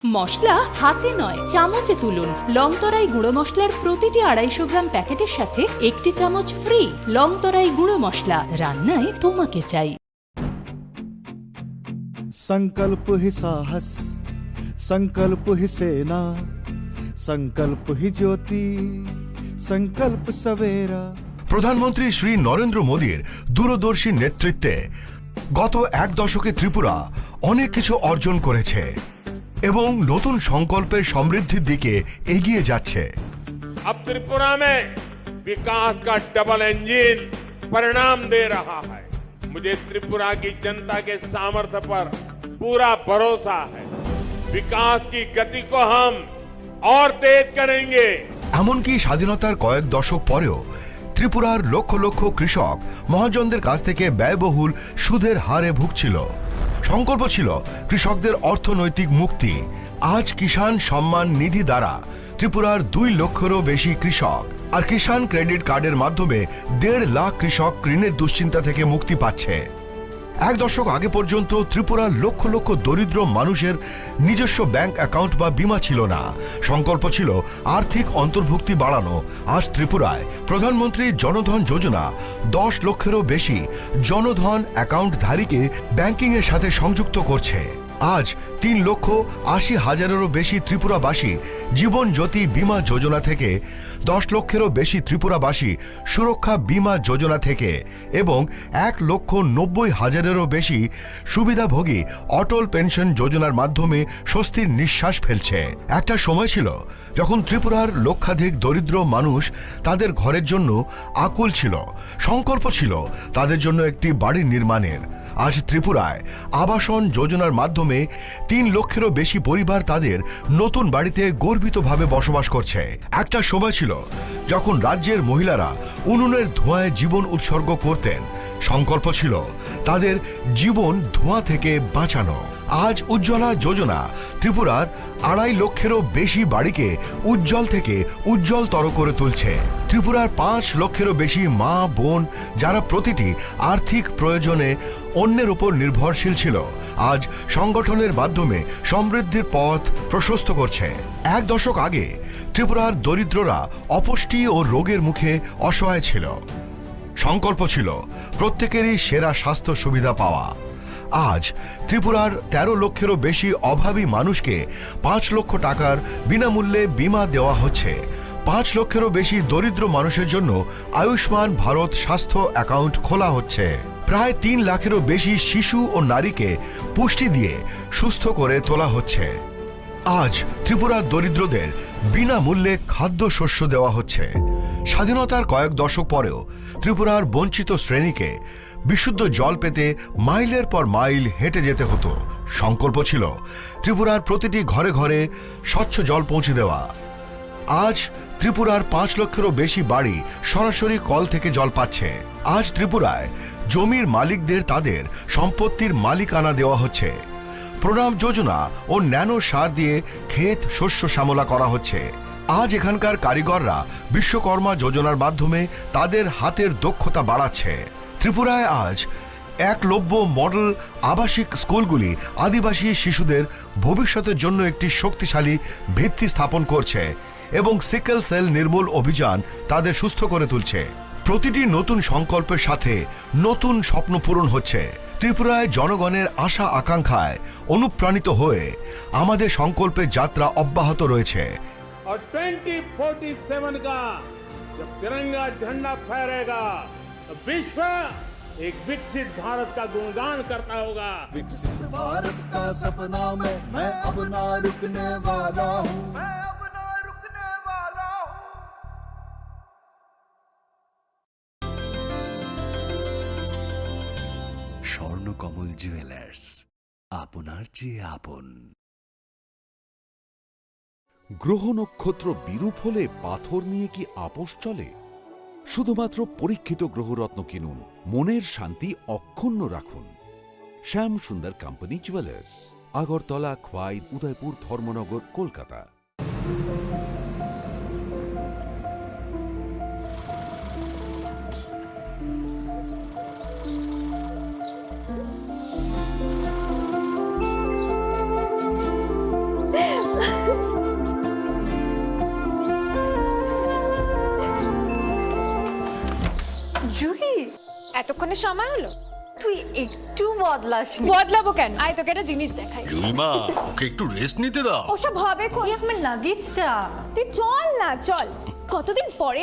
Speaker 4: মশলা হাতে নয় চামচে তুলুন। লংতরাই গুঁড়ো মশলার প্রতিটি 250 গ্রাম প্যাকেটের সাথে 1টি চামচ ফ্রি। লংতরাই গুঁড়ো মশলা, রান্নায় তোমাকে চাই।
Speaker 6: संकल्प ही साहस, संकल्प ही सेना, संकल्प ही ज्योति, संकल्प सवेरा।
Speaker 7: প্রধানমন্ত্রী শ্রী নরেন্দ্র মোদীর দূরদর্শী নেতৃত্বে গত 1 দশকে ত্রিপুরা অনেক কিছু অর্জন করেছে এবং নতুন সংকল্পের সমৃদ্ধির দিকে এগিয়ে যাচ্ছে।
Speaker 8: अब त्रिपुरा में विकास का डबल इंजन परिणाम दे रहा है। मुझे त्रिपुरा की जनता के सामर्थ्य पर पूरा भरोसा है। विकास की गति को हम और तेज करेंगे।
Speaker 7: এমনকি স্বাধীনতার কয়েক দশক পরেও ত্রিপুরার লক্ষ লক্ষ কৃষক মহাজনদের কাছ থেকে ব্যয়বহুল সুদের হারে ভুগছিল। সংকল্প ছিল কৃষকদের অর্থনৈতিক মুক্তি। আজ কিষাণ সম্মান নিধি দ্বারা ত্রিপুরার 2 লক্ষেরও বেশি কৃষক আর কিষাণ ক্রেডিট কার্ডের মাধ্যমে 1.5 লাখ কৃষক ঋণের দুশ্চিন্তা থেকে মুক্তি পাচ্ছে। 1 দশক আগে পর্যন্ত ত্রিপুরার লক্ষ লক্ষ দরিদ্র মানুষের নিজস্ব ব্যাংক অ্যাকাউন্ট বা বীমা ছিল না। সংকল্প ছিল আর্থিক অন্তর্ভুক্তি বাড়ানো। আজ ত্রিপুরায় প্রধানমন্ত্রী জনধন যোজনা 10 লক্ষেরও বেশি জনধন অ্যাকাউন্টধারীকে ব্যাংকিংয়ের সাথে সংযুক্ত করছে। আজ 3,80,000-এরও বেশি ত্রিপুরাবাসী জীবন জ্যোতি বীমা যোজনা থেকে, 10 লক্ষেরও বেশি ত্রিপুরাবাসী সুরক্ষা বীমা যোজনা থেকে এবং 1,90,000-এরও বেশি সুবিধাভোগী অটল পেনশন যোজনার মাধ্যমে স্বস্তির নিঃশ্বাস ফেলছে। একটা সময় ছিল যখন ত্রিপুরার লক্ষাধিক দরিদ্র মানুষ তাদের ঘরের জন্য আকুল ছিল। সংকল্প ছিল তাদের জন্য একটি বাড়ি নির্মাণের। আজ ত্রিপুরায় আবাসন যোজনার মাধ্যমে 3 লক্ষেরও বেশি পরিবার তাদের নতুন বাড়িতে গর্বিতভাবে বসবাস করছে। একটা সময় ছিল যখন রাজ্যের মহিলারা উনুনের ধোঁয়ায় জীবন উৎসর্গ করতেন। সংকল্প ছিল তাদের জীবন ধোঁয়া থেকে বাঁচানো। আজ উজ্জ্বলা যোজনা ত্রিপুরার 2.5 লক্ষেরও বেশি বাড়িকে উজ্জ্বল থেকে উজ্জ্বলতর করে তুলছে। ত্রিপুরার 5 লক্ষেরও বেশি মা বোন যারা প্রতিটি আর্থিক প্রয়োজনে অন্যের উপর নির্ভরশীল ছিল, আজ সংগঠনের মাধ্যমে সমৃদ্ধির পথ প্রশস্ত করছে। 1 দশক আগে ত্রিপুরার দরিদ্ররা অপুষ্টি ও রোগের মুখে অসহায় ছিল। সংকল্প ছিল প্রত্যেকেরই সেরা স্বাস্থ্য সুবিধা পাওয়া। আজ ত্রিপুরার 13 লক্ষেরও বেশি অভাবী মানুষকে 5 লক্ষ টাকার বিনামূল্যে বীমা দেওয়া হচ্ছে। 5 লক্ষেরও বেশি দরিদ্র মানুষের জন্য আয়ুষ্মান ভারত স্বাস্থ্য অ্যাকাউন্ট খোলা হচ্ছে। প্রায় 3 লাখেরও বেশি শিশু ও নারীকে পুষ্টি দিয়ে সুস্থ করে তোলা হচ্ছে। আজ ত্রিপুরার দরিদ্রদের বিনামূল্যে খাদ্যশস্য দেওয়া হচ্ছে। স্বাধীনতার কয়েক দশক পরেও ত্রিপুরার বঞ্চিত শ্রেণীকে বিশুদ্ধ জল পেতে মাইলের পর মাইল হেঁটে যেতে হতো। সংকল্প ছিল ত্রিপুরার প্রতিটি ঘরে ঘরে স্বচ্ছ জল পৌঁছে দেওয়া। আজ ত্রিপুরার 5 লক্ষেরও বেশি বাড়ি সরাসরি কল থেকে জল পাচ্ছে। আজ ত্রিপুরায় জমির মালিকদের তাদের সম্পত্তির মালিকানা দেওয়া হচ্ছে। প্রণাম যোজনা ও ন্যানো সার দিয়ে ক্ষেত শস্য শ্যামলা করা হচ্ছে। আজ এখানকার কারিগররা বিশ্বকর্মা যোজনার মাধ্যমে তাদের হাতের দক্ষতা বাড়াচ্ছে। ত্রিপুরায় আজ 1 মডেল আবাসিক স্কুলগুলি আদিবাসী শিশুদের ভবিষ্যতের জন্য একটি শক্তিশালী ভিত্তি স্থাপন করছে এবং সিকেল সেল নির্মূল অভিযান তাদের সুস্থ করে তুলছে। প্রতিটি নতুন সংকল্পের সাথে নতুন স্বপ্ন পূরণ হচ্ছে। ত্রিপুরায় জনগণের আশা আকাঙ্ক্ষায় অনুপ্রাণিত হয়ে আমাদের সংকল্পের যাত্রা অব্যাহত রয়েছে।
Speaker 8: और 2047 का जब तिरंगा झंडा फहरेगा तो विश्व एक विकसित भारत का गुणगान करता होगा।
Speaker 6: विकसित भारत का सपना मैं अब ना रुकने वाला हूँ।
Speaker 25: নীলকমল জুয়েলার্স, আপনার চেয়ে আপন।
Speaker 22: গ্রহ নক্ষত্র বিরূপ হলে পাথর নিয়ে কি আপোষ চলে? শুধুমাত্র পরীক্ষিত গ্রহরত্ন কিনুন, মনের শান্তি অক্ষুণ্ণ রাখুন। শ্যাম সুন্দর কোম্পানি জুয়েলার্স, আগরতলা, খোয়াই, উদয়পুর, ধর্মনগর, কলকাতা।
Speaker 21: জুহি, এতক্ষণে সময় হলো? তুই একটু বদলাস। বদলাবো কেন? আয় তোকে একটা জিনিস দেখাই।
Speaker 9: জুইমা, ওকে একটু রেস্ট নিতে দাও।
Speaker 21: ওসব হবে কই? আমার লাগেজটা। তুই চল না, চল। কতদিন পরে